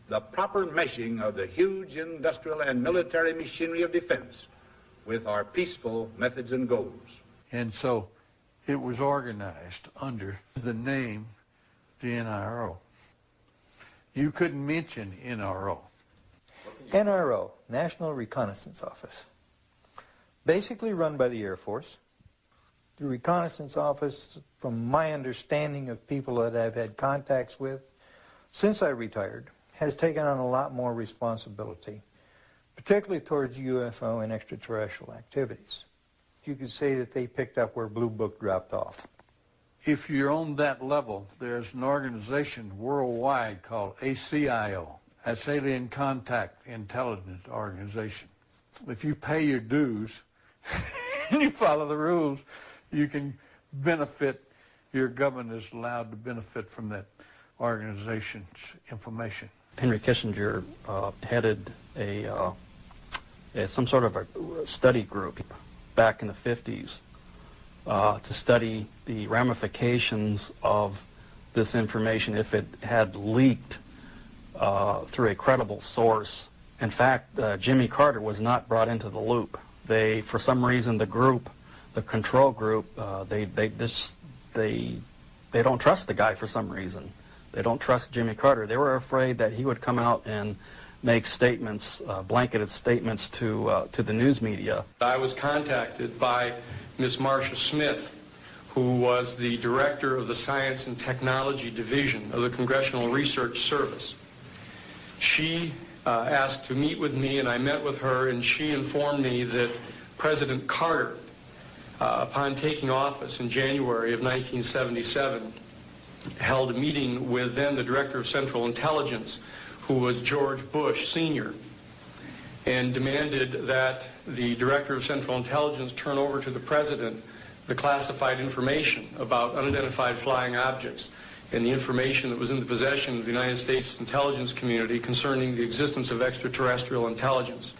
the proper meshing of the huge industrial and military machinery of defense with our peaceful methods and goals. And so it was organized under the name the NRO. You couldn't mention NRO. NRO, National Reconnaissance Office, basically run by the Air Force. The Reconnaissance Office, from my understanding of people that I've had contacts with since I retired, has taken on a lot more responsibility, particularly towards UFO and extraterrestrial activities. You could say that they picked up where Blue Book dropped off. If you're on that level, there's an organization worldwide called ACIO. That's Alien Contact Intelligence Organization. If you pay your dues and you follow the rules, you can benefit, your government is allowed to benefit from that organization's information. Henry Kissinger headed some sort of a study group back in the 50s to study the ramifications of this information if it had leaked through a credible source. In fact, Jimmy Carter was not brought into the loop. They, for some reason, the group, the control group, they don't trust the guy for some reason. They don't trust Jimmy Carter. They were afraid that he would come out and make statements, blanketed statements to the news media. I was contacted by Ms. Marcia Smith, who was the director of the Science and Technology Division of the Congressional Research Service. She asked to meet with me, and I met with her, and she informed me that President Carter, upon taking office in January of 1977, held a meeting with then the Director of Central Intelligence, who was George Bush Sr., and demanded that the Director of Central Intelligence turn over to the President the classified information about unidentified flying objects and the information that was in the possession of the United States intelligence community concerning the existence of extraterrestrial intelligence.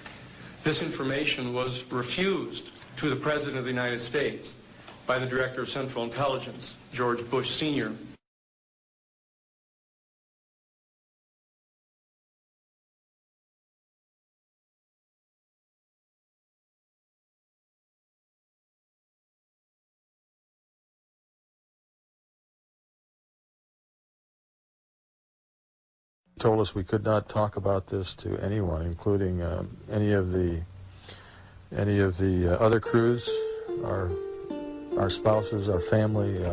This information was refused to the President of the United States by the Director of Central Intelligence, George Bush Sr. Told us we could not talk about this to anyone, including any of the other crews, our spouses, our family.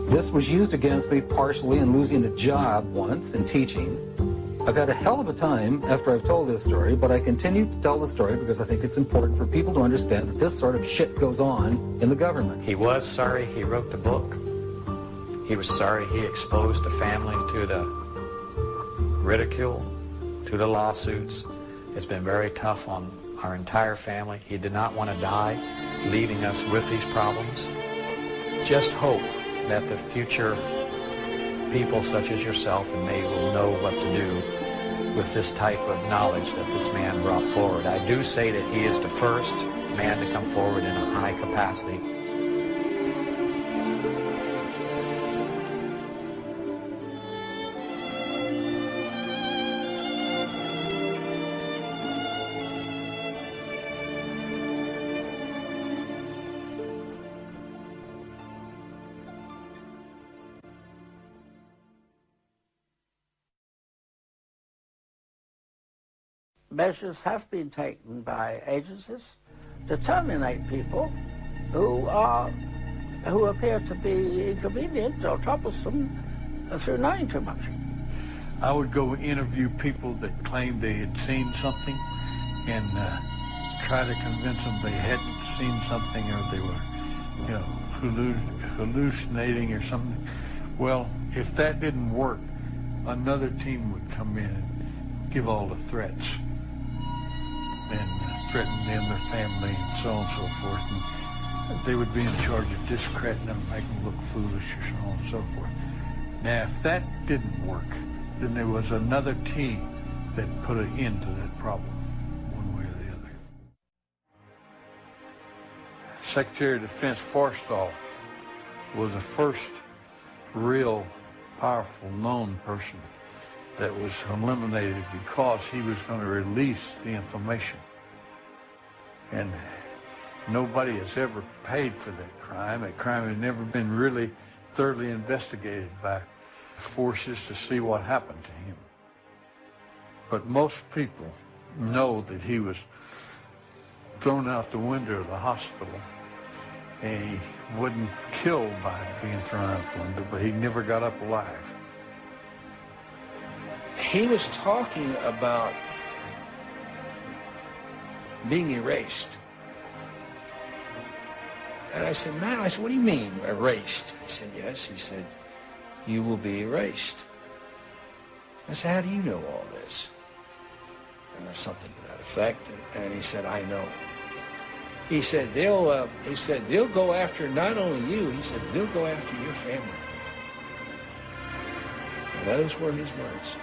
This was used against me partially in losing a job once in teaching. I've had a hell of a time after I've told this story, but I continue to tell the story because I think it's important for people to understand that this sort of shit goes on in the government. He was sorry he wrote the book. He was sorry he exposed the family to the ridicule, to the lawsuits. It's been very tough on our entire family. He did not want to die, leaving us with these problems. Just hope that the future people such as yourself and me will know what to do with this type of knowledge that this man brought forward. I do say that he is the first man to come forward in a high capacity. Measures have been taken by agencies to terminate people who appear to be inconvenient or troublesome through knowing too much. I would go interview people that claimed they had seen something and try to convince them they hadn't seen something or they were, hallucinating or something. Well, if that didn't work, another team would come in and give all the threats and threaten them, their family, and so on and so forth. And they would be in charge of discrediting them, making them look foolish, or so on and so forth. Now, if that didn't work, then there was another team that put an end to that problem, one way or the other. Secretary of Defense Forstall was the first real powerful known person that was eliminated because he was going to release the information. And nobody has ever paid for that crime. That crime had never been really thoroughly investigated by forces to see what happened to him. But most people know that he was thrown out the window of the hospital, and he wasn't killed by being thrown out the window, but he never got up alive. He was talking about being erased. And I said, man, what do you mean, erased? He said, yes. He said, you will be erased. I said, how do you know all this? And there's something to that effect. And he said, I know. He said, they'll go after not only you, he said, they'll go after your family. And those were his words.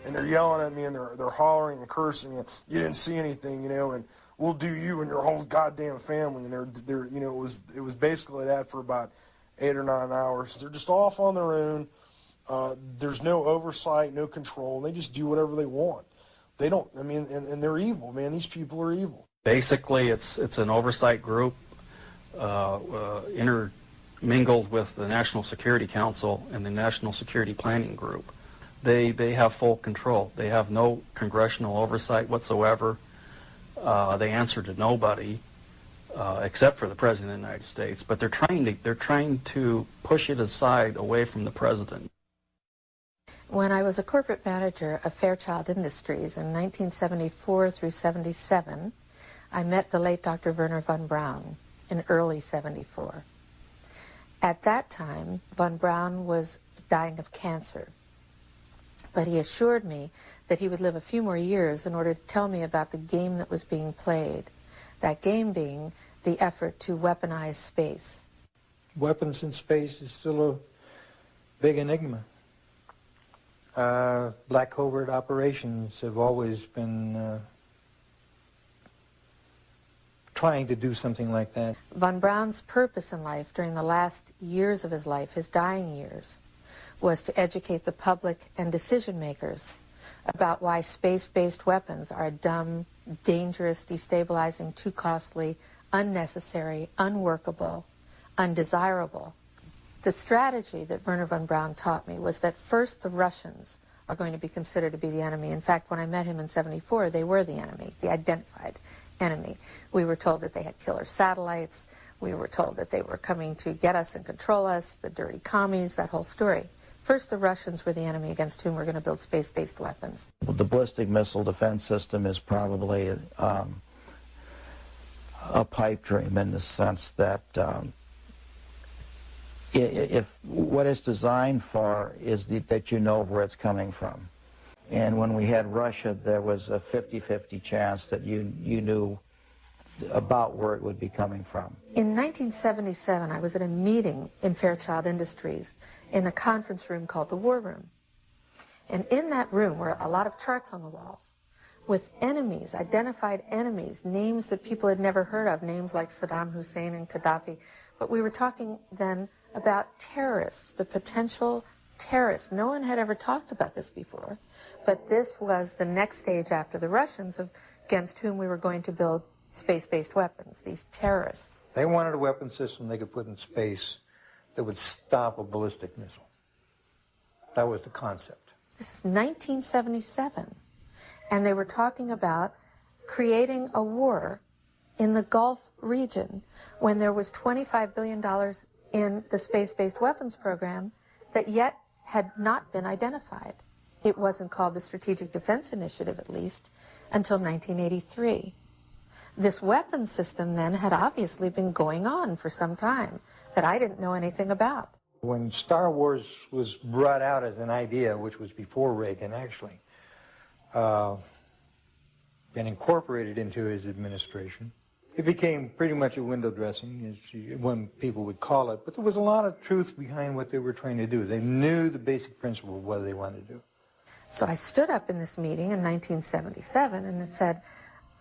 And they're yelling at me, and they're hollering and cursing, and you didn't see anything, and we'll do you and your whole goddamn family. And they're it was basically that for about 8 or 9 hours. They're just off on their own. There's no oversight, no control. And they just do whatever they want. They don't. And they're evil, man. These people are evil. Basically, it's an oversight group intermingled with the National Security Council and the National Security Planning Group. They have full control. They have no congressional oversight whatsoever. They answer to nobody except for the President of the United States. But they're trying to push it aside away from the President. When I was a corporate manager of Fairchild Industries in 1974 through 77, I met the late Dr. Werner von Braun in early 74. At that time, von Braun was dying of cancer. But he assured me that he would live a few more years in order to tell me about the game that was being played, that game being the effort to weaponize space. Weapons in space is still a big enigma. Black covert operations have always been trying to do something like that. Von Braun's purpose in life during the last years of his life, his dying years, was to educate the public and decision makers about why space-based weapons are dumb, dangerous, destabilizing, too costly, unnecessary, unworkable, undesirable. The strategy that Wernher von Braun taught me was that first the Russians are going to be considered to be the enemy. In fact, when I met him in '74, they were the enemy, the identified enemy. We were told that they had killer satellites. We were told that they were coming to get us and control us, the dirty commies, that whole story. First, the Russians were the enemy against whom we're going to build space-based weapons. The ballistic missile defense system is probably a pipe dream in the sense that if what it's designed for is that you know where it's coming from. And when we had Russia, there was a 50-50 chance that you knew about where it would be coming from. In 1977, I was at a meeting in Fairchild Industries in a conference room called the War Room. And in that room were a lot of charts on the walls with enemies, identified enemies, names that people had never heard of, names like Saddam Hussein and Gaddafi. But we were talking then about terrorists, the potential terrorists. No one had ever talked about this before, but this was the next stage after the Russians against whom we were going to build space-based weapons, these terrorists. They wanted a weapon system they could put in space that would stop a ballistic missile. That was the concept. This is 1977, and they were talking about creating a war in the Gulf region when there was $25 billion in the space-based weapons program that yet had not been identified. It wasn't called the Strategic Defense Initiative, at least, until 1983. This weapons system then had obviously been going on for some time that I didn't know anything about. When Star Wars was brought out as an idea, which was before Reagan actually, and incorporated into his administration, it became pretty much a window dressing, as one people would call it, but there was a lot of truth behind what they were trying to do. They knew the basic principle of what they wanted to do. So I stood up in this meeting in 1977 and it said,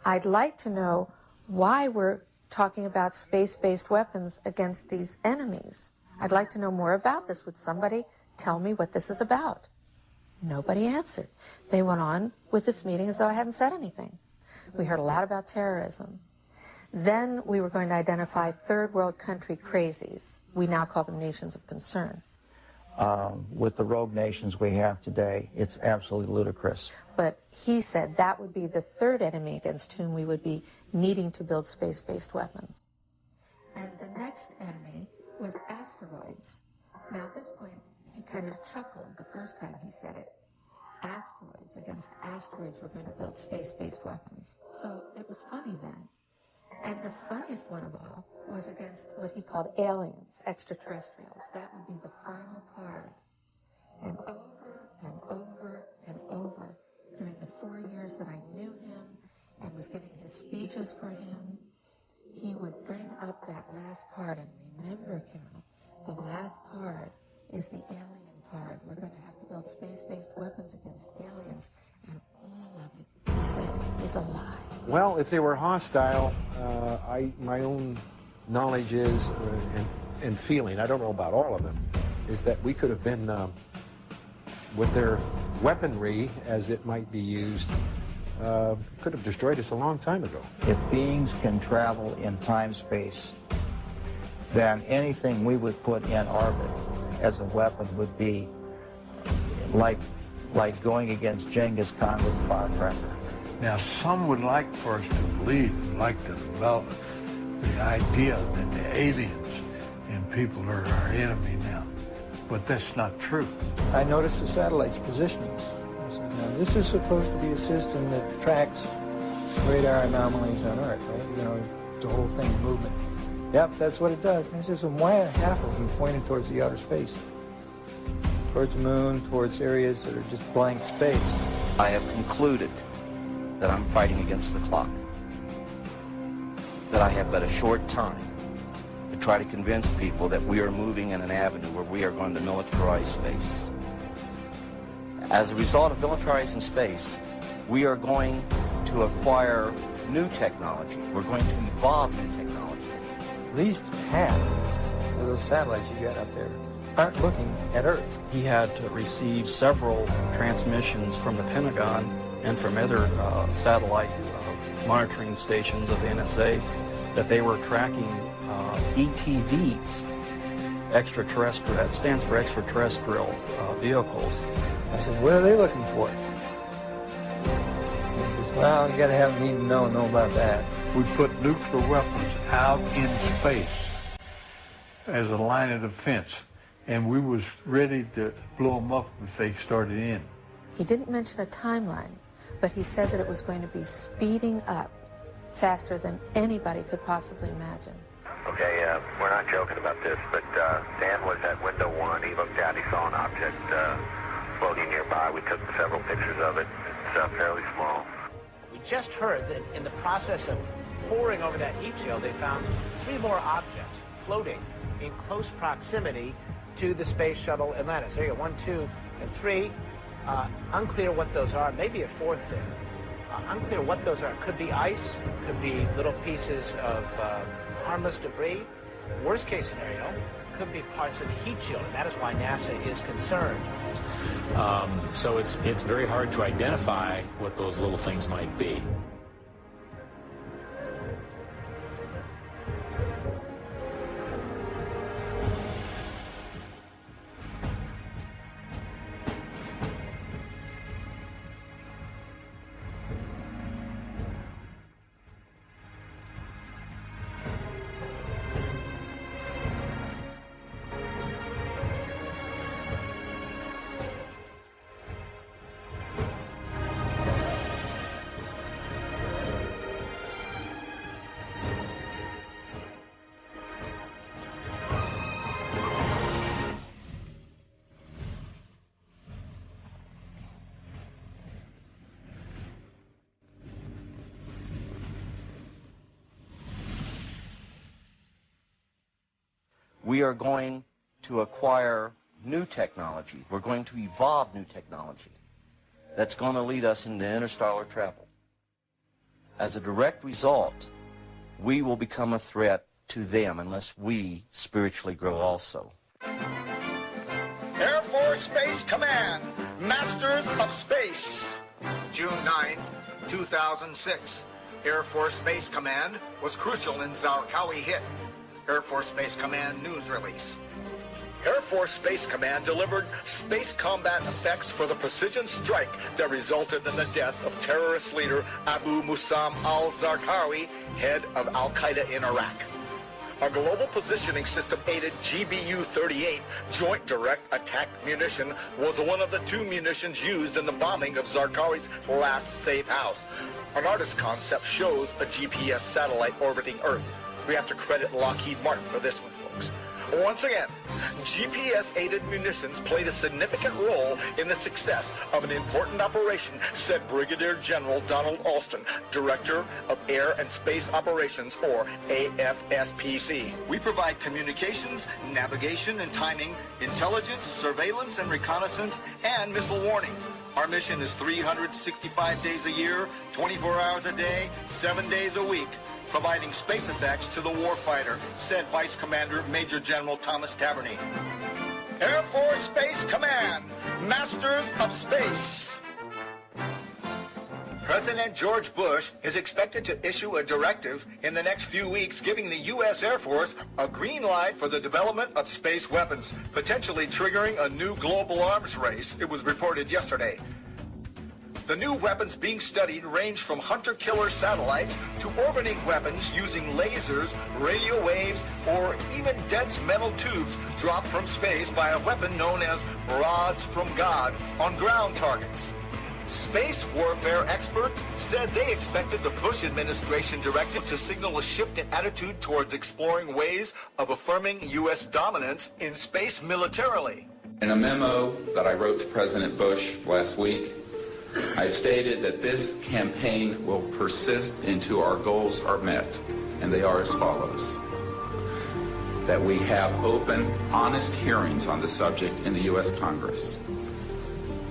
I'd like to know why we're talking about space-based weapons against these enemies. I'd like to know more about this. Would somebody tell me what this is about? Nobody answered. They went on with this meeting as though I hadn't said anything. We heard a lot about terrorism. Then we were going to identify third world country crazies. We now call them nations of concern. With the rogue nations we have today, it's absolutely ludicrous. But he said that would be the third enemy against whom we would be needing to build space-based weapons. And the next enemy was asteroids. Now at this point, he kind of chuckled the first time he said it. Asteroids, against asteroids we're going to build space-based weapons. So it was funny then. And the funniest one of all was against what he called aliens, extraterrestrials. That would be the final card. And over and over and over, during the 4 years that I knew him and was giving his speeches for him, he would bring up that last card. And remember, Carol, the last card is the alien card. We're going to have to build space-based weapons against aliens. And all of it, he said, is a lie. Well, if they were hostile, my own knowledge is, and feeling, I don't know about all of them, is that we could have been, with their weaponry, as it might be used, could have destroyed us a long time ago. If beings can travel in time-space, then anything we would put in orbit as a weapon would be like going against Genghis Khan with a firecracker. Now, some would like for us to believe, like to develop the idea that the aliens and people are our enemy now. But that's not true. I noticed the satellite's positionings. I said, now, this is supposed to be a system that tracks radar anomalies on Earth, right? You know, the whole thing, movement. Yep, that's what it does. And I said, so why are half of them pointed towards the outer space? Towards the moon, towards areas that are just blank space. I have concluded that I'm fighting against the clock, that I have but a short time to try to convince people that we are moving in an avenue where we are going to militarize space. As a result of militarizing space, we are going to acquire new technology. We're going to evolve new technology. At least half of those satellites you got up there aren't looking at Earth. He had to receive several transmissions from the Pentagon and from other satellite monitoring stations of the NSA that they were tracking ETVs, extraterrestrial, that stands for extraterrestrial vehicles. I said, what are they looking for? He says, well, you got to have them even know about that. We put nuclear weapons out in space as a line of defense, and we was ready to blow them up if they started in. He didn't mention a timeline, but he said that it was going to be speeding up faster than anybody could possibly imagine. Okay, we're not joking about this, but Dan was at window 1. He looked out, he saw an object floating nearby. We took several pictures of it. It's fairly small. We just heard that in the process of poring over that heat shield, they found 3 more objects floating in close proximity to the space shuttle Atlantis. There you go, 1, 2, and 3. Unclear what those are. Maybe a 4th there. Unclear what those are. Could be ice. Could be little pieces of harmless debris. Worst case scenario, could be parts of the heat shield, and that is why NASA is concerned. So it's very hard to identify what those little things might be. We are going to acquire new technology. We're going to evolve new technology that's going to lead us into interstellar travel. As a direct result, we will become a threat to them unless we spiritually grow also. Air Force Space Command, Masters of Space. June 9th, 2006. Air Force Space Command was crucial in Zarqawi hit. Air Force Space Command news release. Air Force Space Command delivered space combat effects for the precision strike that resulted in the death of terrorist leader Abu Musam al-Zarqawi, head of Al-Qaeda in Iraq. A global positioning system-aided GBU-38 Joint Direct Attack Munition was one of the 2 munitions used in the bombing of Zarqawi's last safe house. An artist's concept shows a GPS satellite orbiting Earth. We have to credit Lockheed Martin for this one, folks. Once again, GPS-aided munitions played a significant role in the success of an important operation, said Brigadier General Donald Alston, Director of Air and Space Operations, or AFSPC. We provide communications, navigation and timing, intelligence, surveillance and reconnaissance, and missile warning. Our mission is 365 days a year, 24 hours a day, 7 days a week, providing space effects to the warfighter, said Vice Commander Major General Thomas Taberny. Air Force Space Command, Masters of Space. President George Bush is expected to issue a directive in the next few weeks giving the U.S. Air Force a green light for the development of space weapons, potentially triggering a new global arms race, it was reported yesterday. The new weapons being studied range from hunter-killer satellites to orbiting weapons using lasers, radio waves, or even dense metal tubes dropped from space by a weapon known as rods from God on ground targets. Space warfare experts said they expected the Bush administration directive to signal a shift in attitude towards exploring ways of affirming U.S. dominance in space militarily. In a memo that I wrote to President Bush last week, I stated that this campaign will persist until our goals are met, and they are as follows. That we have open, honest hearings on the subject in the U.S. Congress.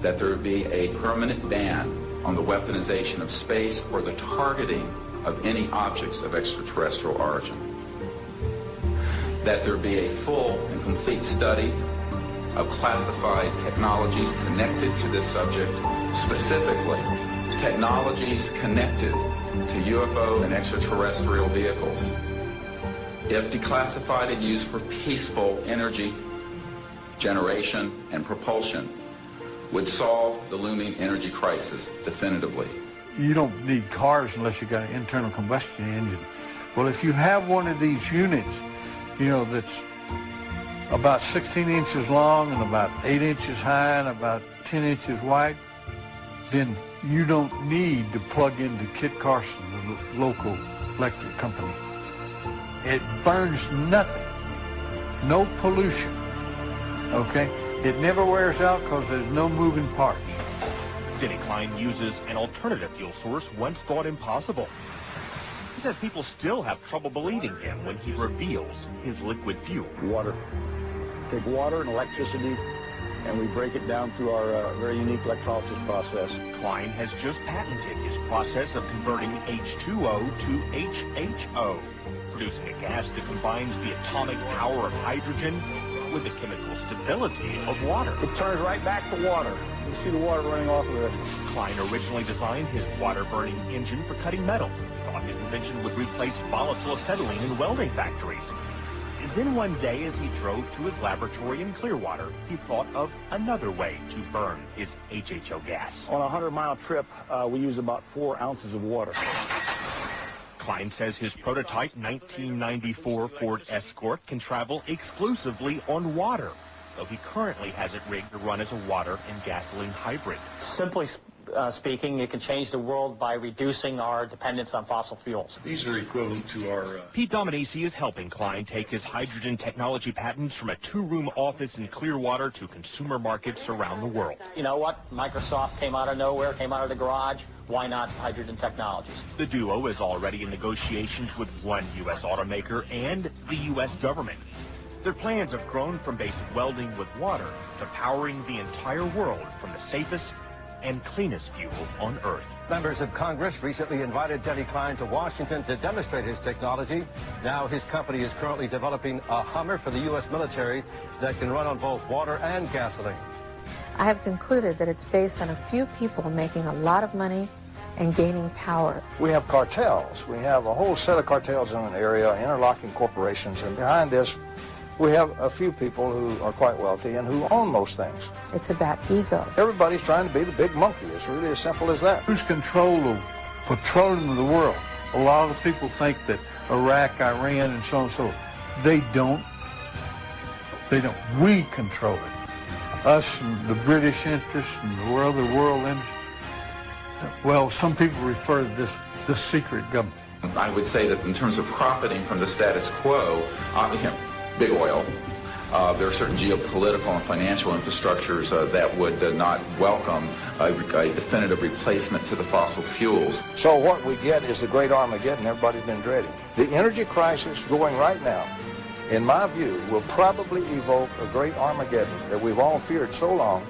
That there be a permanent ban on the weaponization of space or the targeting of any objects of extraterrestrial origin. That there be a full and complete study of classified technologies connected to this subject, specifically technologies connected to UFO and extraterrestrial vehicles. If declassified and used for peaceful energy generation and propulsion, would solve the looming energy crisis definitively. You don't need cars unless you got an internal combustion engine. Well, if you have one of these units, you know, that's about 16 inches long and about 8 inches high and about 10 inches wide, then you don't need to plug into Kit Carson, the local electric company. It burns nothing, no pollution, okay? It never wears out because there's no moving parts. Denny Klein uses an alternative fuel source once thought impossible. He says people still have trouble believing him when he reveals his liquid fuel. Water. Take water and electricity, and we break it down through our very unique electrolysis process. Klein has just patented his process of converting H2O to HHO, producing a gas that combines the atomic power of hydrogen with the chemical stability of water. It turns right back to water. You see the water running off of it. Klein originally designed his water-burning engine for cutting metal. He thought his invention would replace volatile acetylene in welding factories. And then one day, as he drove to his laboratory in Clearwater, he thought of another way to burn his HHO gas. On a 100-mile trip, we use about 4 ounces of water. Klein says his prototype 1994 Ford Escort can travel exclusively on water, though he currently has it rigged to run as a water and gasoline hybrid. Simply speaking, it can change the world by reducing our dependence on fossil fuels. These are equivalent to our... Pete Dominici is helping Klein take his hydrogen technology patents from a 2-room office in Clearwater to consumer markets around the world. You know what? Microsoft came out of nowhere, came out of the garage. Why not hydrogen technologies? The duo is already in negotiations with one U.S. automaker and the U.S. government. Their plans have grown from basic welding with water to powering the entire world from the safest and cleanest fuel on Earth. Members of Congress recently invited Denny Klein to Washington to demonstrate his technology. Now his company is currently developing a Hummer for the U.S. military that can run on both water and gasoline. I have concluded that it's based on a few people making a lot of money and gaining power. We have cartels. We have a whole set of cartels in an area, interlocking corporations, and behind this we have a few people who are quite wealthy and who own most things. It's about ego. Everybody's trying to be the big monkey. It's really as simple as that. Who's control of petroleum of the world? A lot of people think that Iraq, Iran, and so on and so on. They don't. They don't. We control it. Us and the British interests and the world interests. Well, some people refer to this the secret government. I would say that in terms of profiting from the status quo, big oil, there are certain geopolitical and financial infrastructures that would not welcome a definitive replacement to the fossil fuels. So what we get is the great Armageddon everybody's been dreading. The energy crisis going right now, in my view, will probably evoke a great Armageddon that we've all feared so long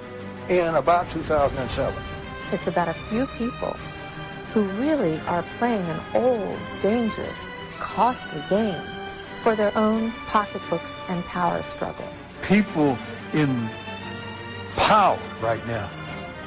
in about 2007. It's about a few people who really are playing an old, dangerous, costly game for their own pocketbooks and power struggle. People in power right now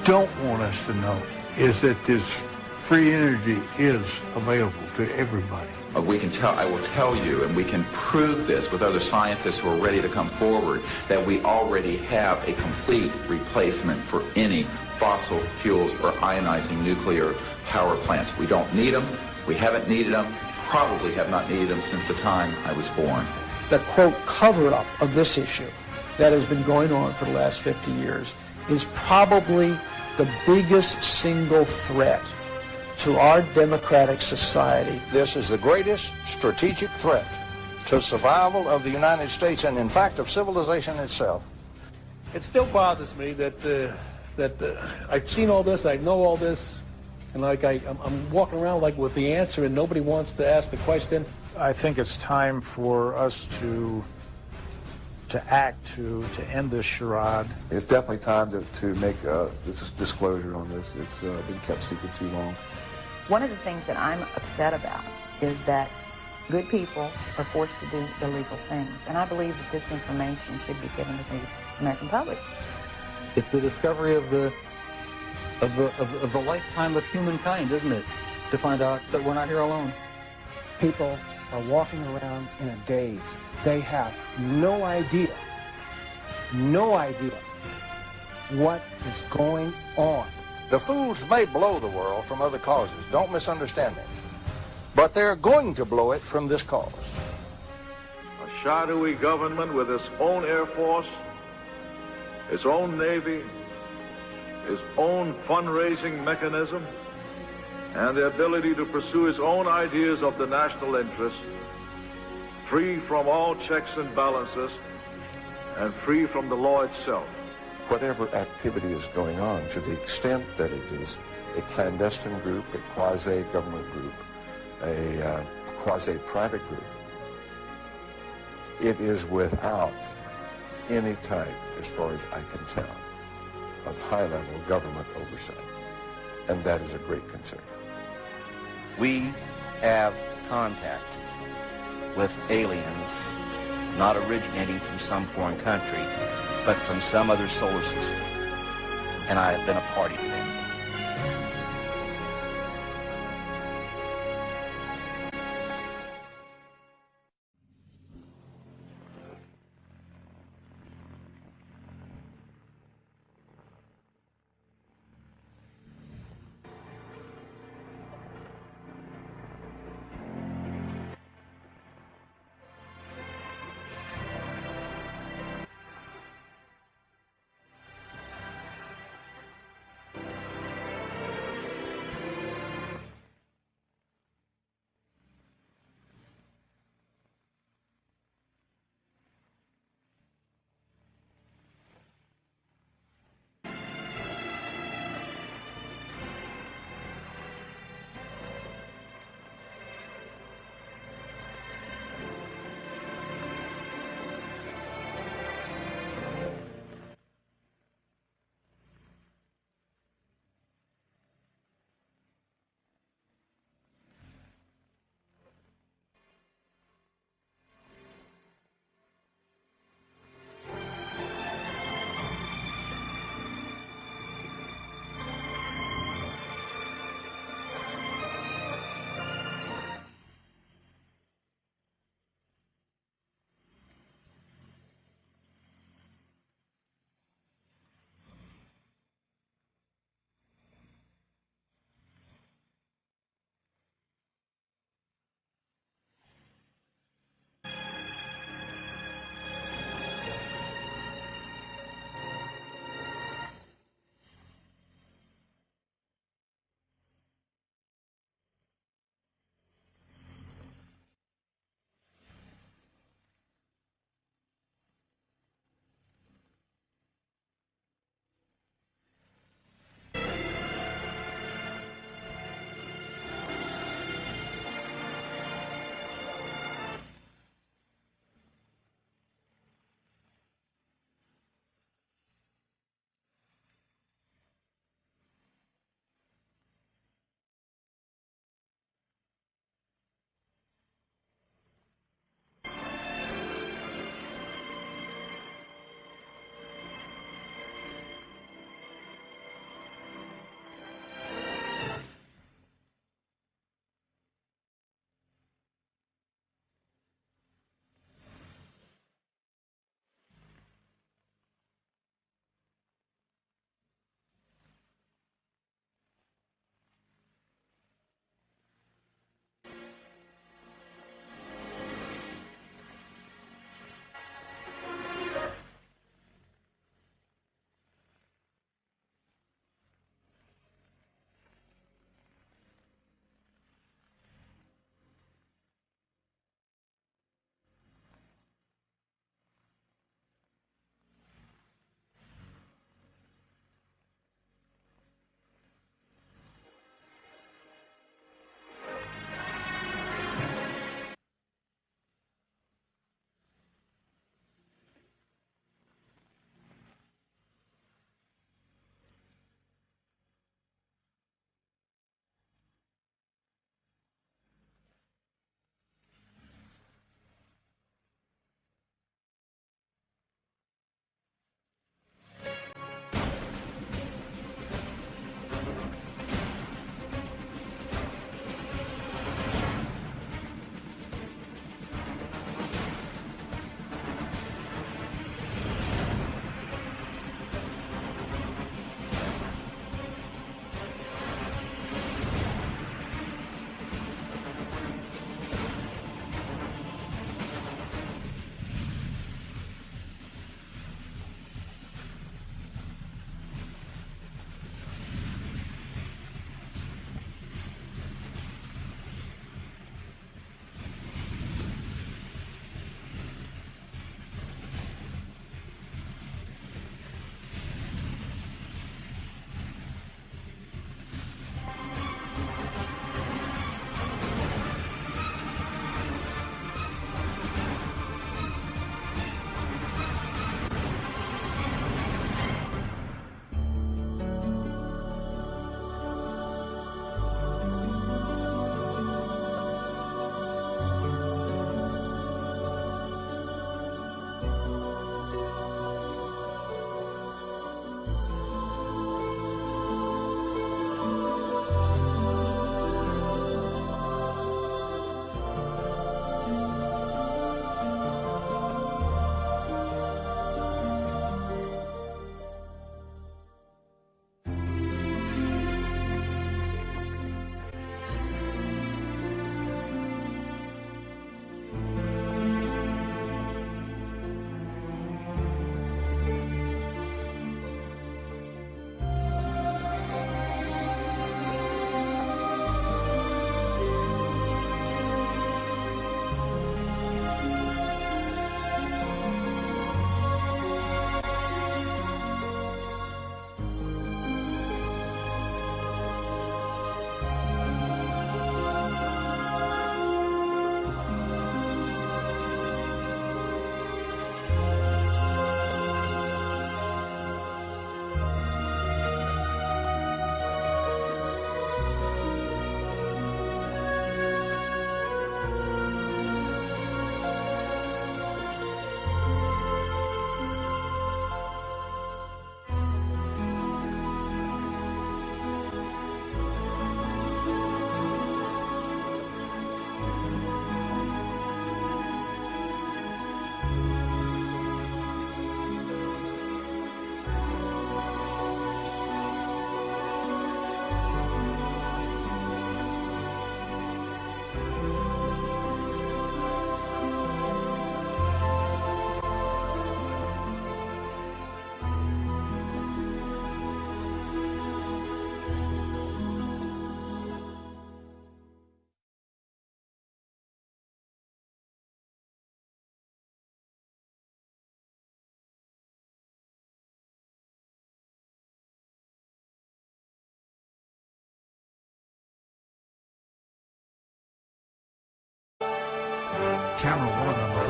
don't want us to know is that this free energy is available to everybody. I will tell you, and we can prove this with other scientists who are ready to come forward, that we already have a complete replacement for any fossil fuels or ionizing nuclear power plants. We don't need them. We haven't needed them. Probably have not needed them since the time I was born. The, quote, cover-up of this issue that has been going on for the last 50 years is probably the biggest single threat to our democratic society. This is the greatest strategic threat to survival of the United States and, in fact, of civilization itself. It still bothers me that I've seen all this, I know all this, and like I'm walking around like with the answer and nobody wants to ask the question. I think it's time for us to act to end this charade. It's definitely time to make this disclosure on this. It's been kept secret too long. One of the things that I'm upset about is that good people are forced to do illegal things, and I believe that this information should be given to the American public. It's the discovery of the lifetime of humankind, isn't it? To find out that we're not here alone. People are walking around in a daze. They have no idea what is going on. The fools may blow the world from other causes, don't misunderstand me, but they're going to blow it from this cause. A shadowy government with its own Air Force, its own Navy, its own fundraising mechanism, and the ability to pursue its own ideas of the national interest, free from all checks and balances, and free from the law itself. Whatever activity is going on, to the extent that it is a clandestine group, a quasi-government group, a quasi-private group, it is without any type, as far as I can tell, of high-level government oversight. And that is a great concern. We have contact with aliens not originating from some foreign country, but from some other solar system. And I have been a party to them.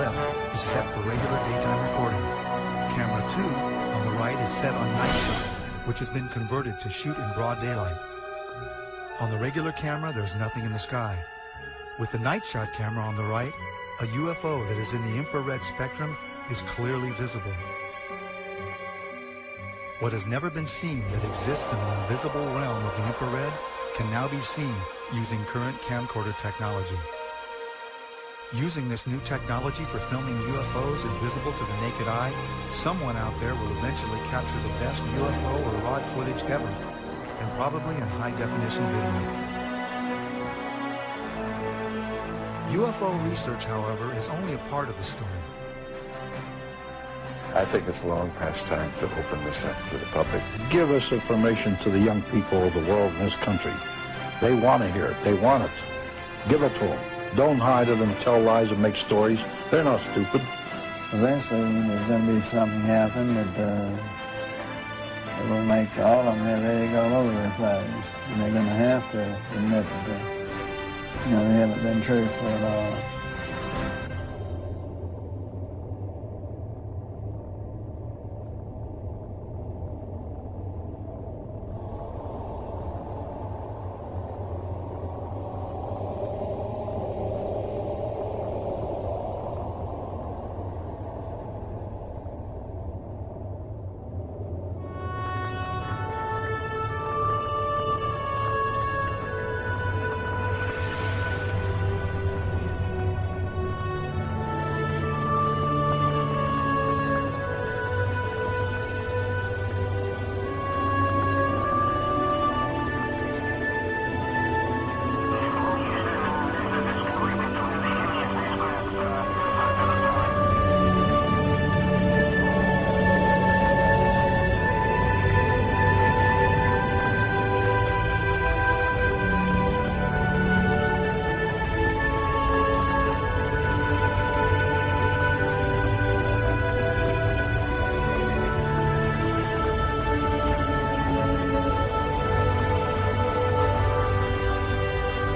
left is set for regular daytime recording. Camera 2 on the right is set on night shot, which has been converted to shoot in broad daylight. On the regular camera, there's nothing in the sky. With the night shot camera on the right, a UFO that is in the infrared spectrum is clearly visible. What has never been seen that exists in the invisible realm of the infrared can now be seen using current camcorder technology. Using this new technology for filming UFOs invisible to the naked eye, someone out there will eventually capture the best UFO or ROD footage ever, and probably in high-definition video. UFO research, however, is only a part of the story. I think it's long past time to open this up to the public. Give us information to the young people of the world in this country. They want to hear it. They want it. Give it to them. Don't hide it and tell lies and make stories. They're not stupid. Eventually, there's going to be something happen that will make all of them have egg all over their face. And they're going to have to admit that they haven't been truthful at all.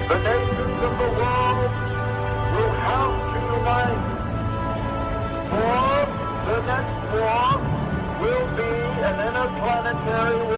The nations of the world will have to unite. For the next war will be an interplanetary war.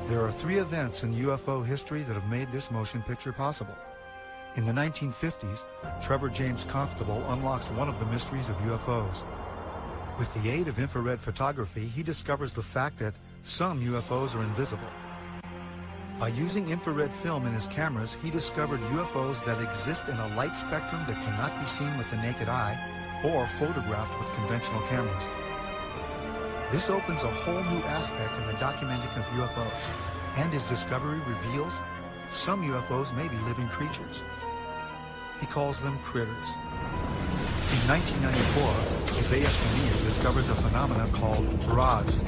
There are three events in UFO history that have made this motion picture possible. In the 1950s, Trevor James Constable unlocks one of the mysteries of UFOs. With the aid of infrared photography, he discovers the fact that some UFOs are invisible. By using infrared film in his cameras, he discovered UFOs that exist in a light spectrum that cannot be seen with the naked eye or photographed with conventional cameras. This opens a whole new aspect in the documenting of UFOs, and his discovery reveals some UFOs may be living creatures. He calls them critters. In 1994, Isaiah Shamir discovers a phenomenon called rods,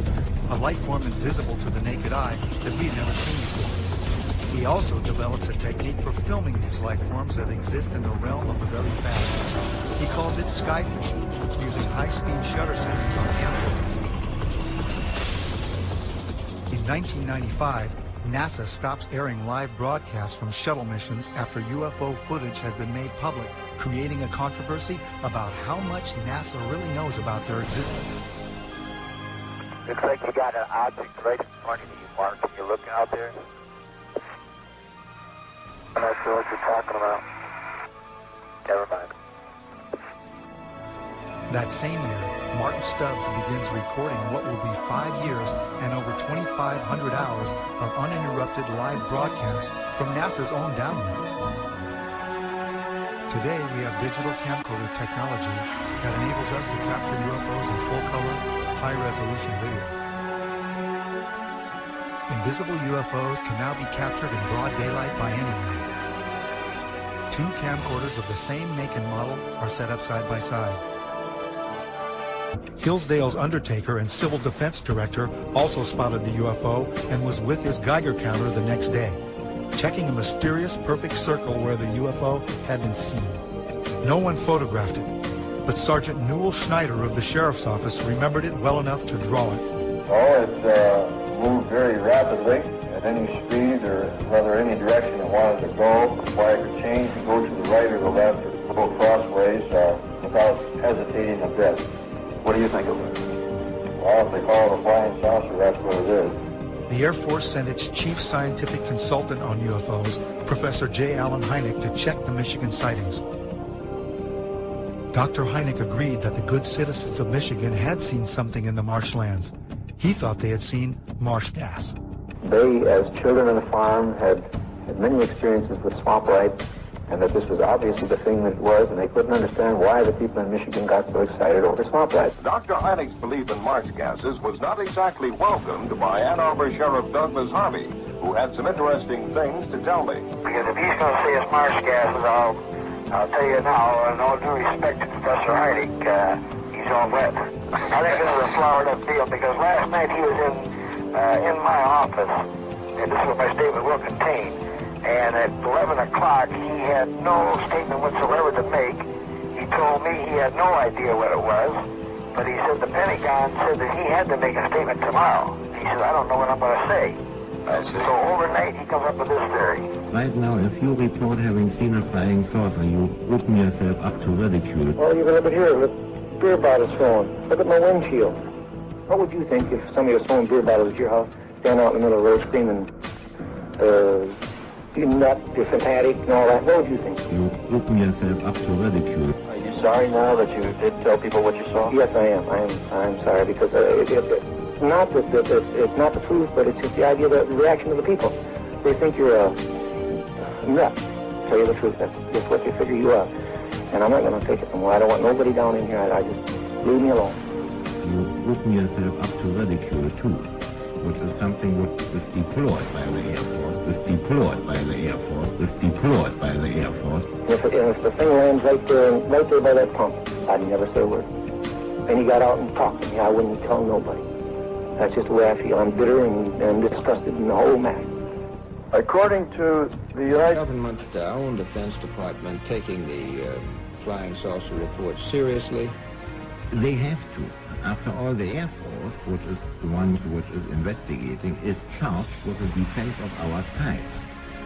a life form invisible to the naked eye that we've never seen before. He also develops a technique for filming these life forms that exist in the realm of the very fast. He calls it sky fishing, using high-speed shutter settings on camcorders. In 1995, NASA stops airing live broadcasts from shuttle missions after UFO footage has been made public, creating a controversy about how much NASA really knows about their existence. Looks like you got an object right in front of you, Mark. Can you look out there? I'm not sure what you're talking about. Never mind. That same year, Martin Stubbs begins recording what will be 5 years and over 2,500 hours of uninterrupted live broadcasts from NASA's own downlink. To Today, we have digital camcorder technology that enables us to capture UFOs in full-color, high-resolution video. Invisible UFOs can now be captured in broad daylight by anyone. 2 camcorders of the same make and model are set up side by side. Hillsdale's undertaker and civil defense director also spotted the UFO and was with his Geiger counter the next day, checking a mysterious perfect circle where the UFO had been seen. No one photographed it, but Sergeant Newell Schneider of the Sheriff's Office remembered it well enough to draw it. Oh, it moved very rapidly at any speed or rather any direction it wanted to go. Why it could change to go to the right or the left or go crossways without hesitating a bit. What do you think of it? Well, if they call it a flying saucer, that's what it is. The Air Force sent its chief scientific consultant on UFOs, Professor J. Allen Hynek, to check the Michigan sightings. Dr. Hynek agreed that the good citizens of Michigan had seen something in the marshlands. He thought they had seen marsh gas. They, as children on a farm, had many experiences with swamp lights, and that this was obviously the thing that it was, and they couldn't understand why the people in Michigan got so excited over swamp lights. Dr. Hynek's belief in marsh gases was not exactly welcomed by Ann Arbor Sheriff Douglas Harvey, who had some interesting things to tell me. Because if he's going to say it's marsh gases, I'll tell you now, in all due respect to Professor Hynek, he's all wet. I think this is a flowered up deal, because last night he was in my office, and this is what my statement will contain. And at 11 o'clock, he had no statement whatsoever to make. He told me he had no idea what it was, but he said the Pentagon said that he had to make a statement tomorrow. He said, I don't know what I'm going to say. So overnight, he comes up with this theory. Right now, if you report having seen a flying saucer, you open yourself up to ridicule. Well, you can look at here, look, beer bottles thrown. Look at my windshield. What would you think if somebody was throwing beer bottles at your house, down out in the middle of the road screaming, you nut, you're fanatic, and all that? What would you think? You open yourself up to ridicule. Are you sorry now that you did tell people what you saw? Yes, I am. I'm sorry, because it's not that it's not the truth, but it's just the idea, the reaction of the people. They think you're a nut. To tell you the truth, that's just what they figure you are. And I'm not going to take it no more. I don't want nobody down in here. I just leave me alone. You open yourself up to ridicule too, which is something which is deployed by the Air Force, is deployed by the Air Force, is deployed by the Air Force. If the thing lands right there by that pump, I'd never say a word. And he got out and talked to me. I wouldn't tell nobody. That's just the way I feel. I'm bitter and disgusted in the whole matter. According to the United government, our own Defense Department, taking the flying saucer report seriously, they have to. After all, the Air Force, which is the one which is investigating, is charged with the defense of our skies.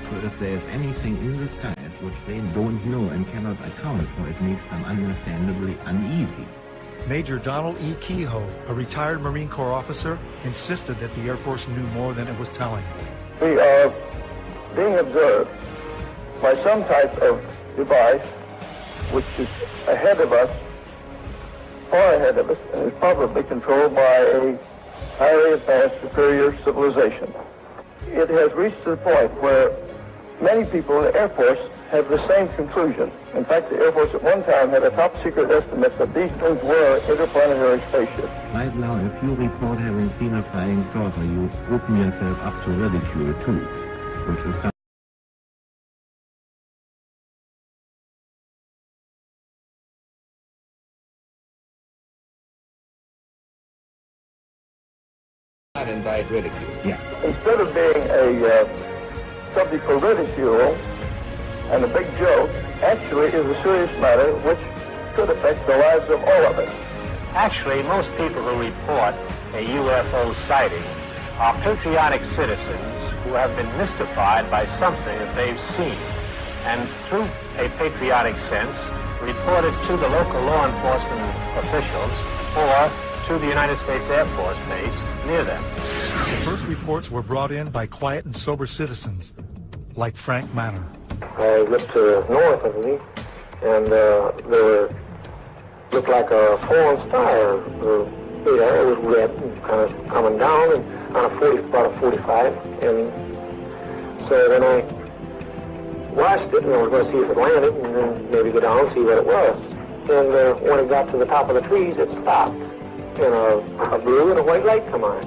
So if there is anything in the skies which they don't know and cannot account for, it makes them understandably uneasy. Major Donald E. Kehoe, a retired Marine Corps officer, insisted that the Air Force knew more than it was telling. We are being observed by some type of device which is ahead of us, far ahead of us, and is probably controlled by a highly advanced superior civilization. It has reached the point where many people in the Air Force have the same conclusion. In fact, the Air Force at one time had a top secret estimate that these things were interplanetary spaceships. Right now, if you report having seen a flying saucer, you open yourself up to ridicule too, which is something. Not invite ridicule. Yeah. Instead of being a subject for ridicule and a big joke, actually is a serious matter which could affect the lives of all of us. Actually, most people who report a UFO sighting are patriotic citizens who have been mystified by something that they've seen, and through a patriotic sense, report it to the local law enforcement officials or to the United States Air Force base near them. The first reports were brought in by quiet and sober citizens, like Frank Manor. I looked north of me, and there looked like a fallen star. It was red and kind of coming down and on about a 45. And so then I watched it, and I was going to see if it landed, and then maybe go down and see what it was. And when it got to the top of the trees, it stopped, and a blue and a white light come on.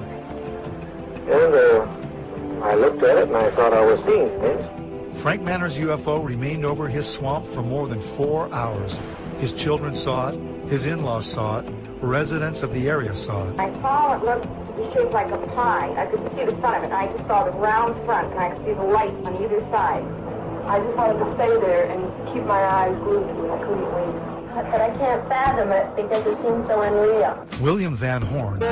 And I looked at it, and I thought I was seeing things. Frank Manner's UFO remained over his swamp for more than 4 hours. His children saw it, his in-laws saw it, residents of the area saw it. I saw it look to be shaped like a pie. I couldn't see the front of it. I just saw the round front, and I could see the light on either side. I just wanted to stay there and keep my eyes glued to it. I couldn't leave. But I can't fathom it because it seems so unreal. William Van Horn. The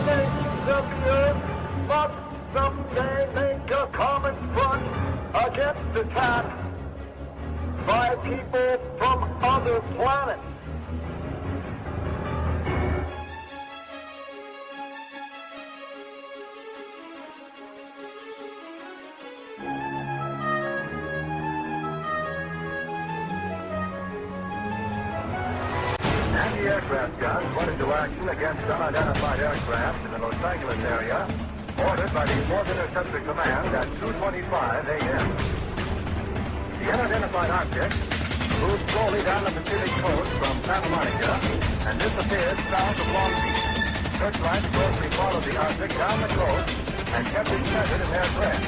nations of the earth must someday make a common front against attack by people from other planets. Anti-aircraft guns went into action against unidentified aircraft in the Los Angeles area, ordered by the Fourth Interceptor Command at 2:25 a.m. The unidentified object moved slowly down the Pacific coast from Santa Monica and disappeared south of Long Beach. Searchlights closely followed the object down the coast and kept it centered in their trend.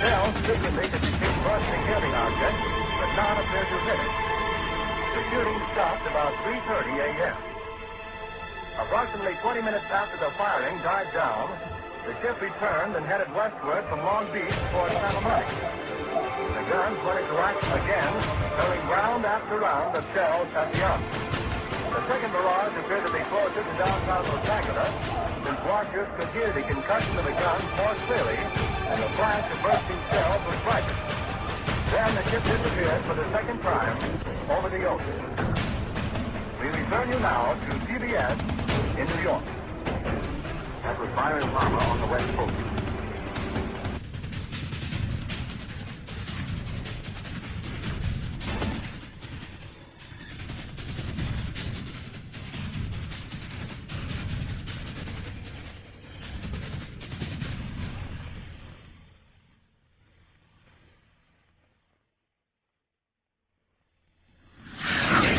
Shells secretly could be seen bursting near the object, but none appeared to hit it. The shooting stopped about 3:30 a.m. Approximately 20 minutes after the firing died down, the ship returned and headed westward from Long Beach toward Santa Monica. The guns went into action again, throwing round after round of shells at the object. The second barrage appeared to be closer to downtown Los Angeles, since watchers could hear the concussion of the guns more clearly, and the flash of bursting shells was brighter. Then the ship disappeared for the second time over the ocean. We return you now to CBS in New York. That was Byron Palmer on the West Coast.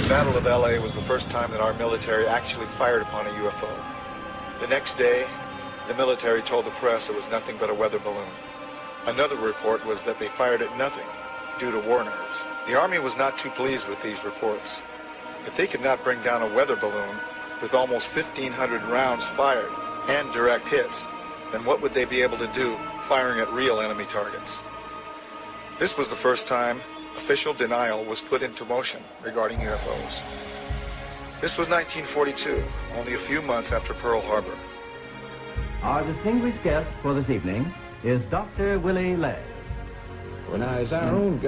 The Battle of L.A. was the first time that our military actually fired upon a UFO. The next day, the military told the press it was nothing but a weather balloon. Another report was that they fired at nothing due to war nerves. The Army was not too pleased with these reports. If they could not bring down a weather balloon with almost 1,500 rounds fired and direct hits, then what would they be able to do firing at real enemy targets? This was the first time official denial was put into motion regarding UFOs. This was 1942, only a few months after Pearl Harbor. Our distinguished guest for this evening is Dr. Willie Lay. Well, now, is our own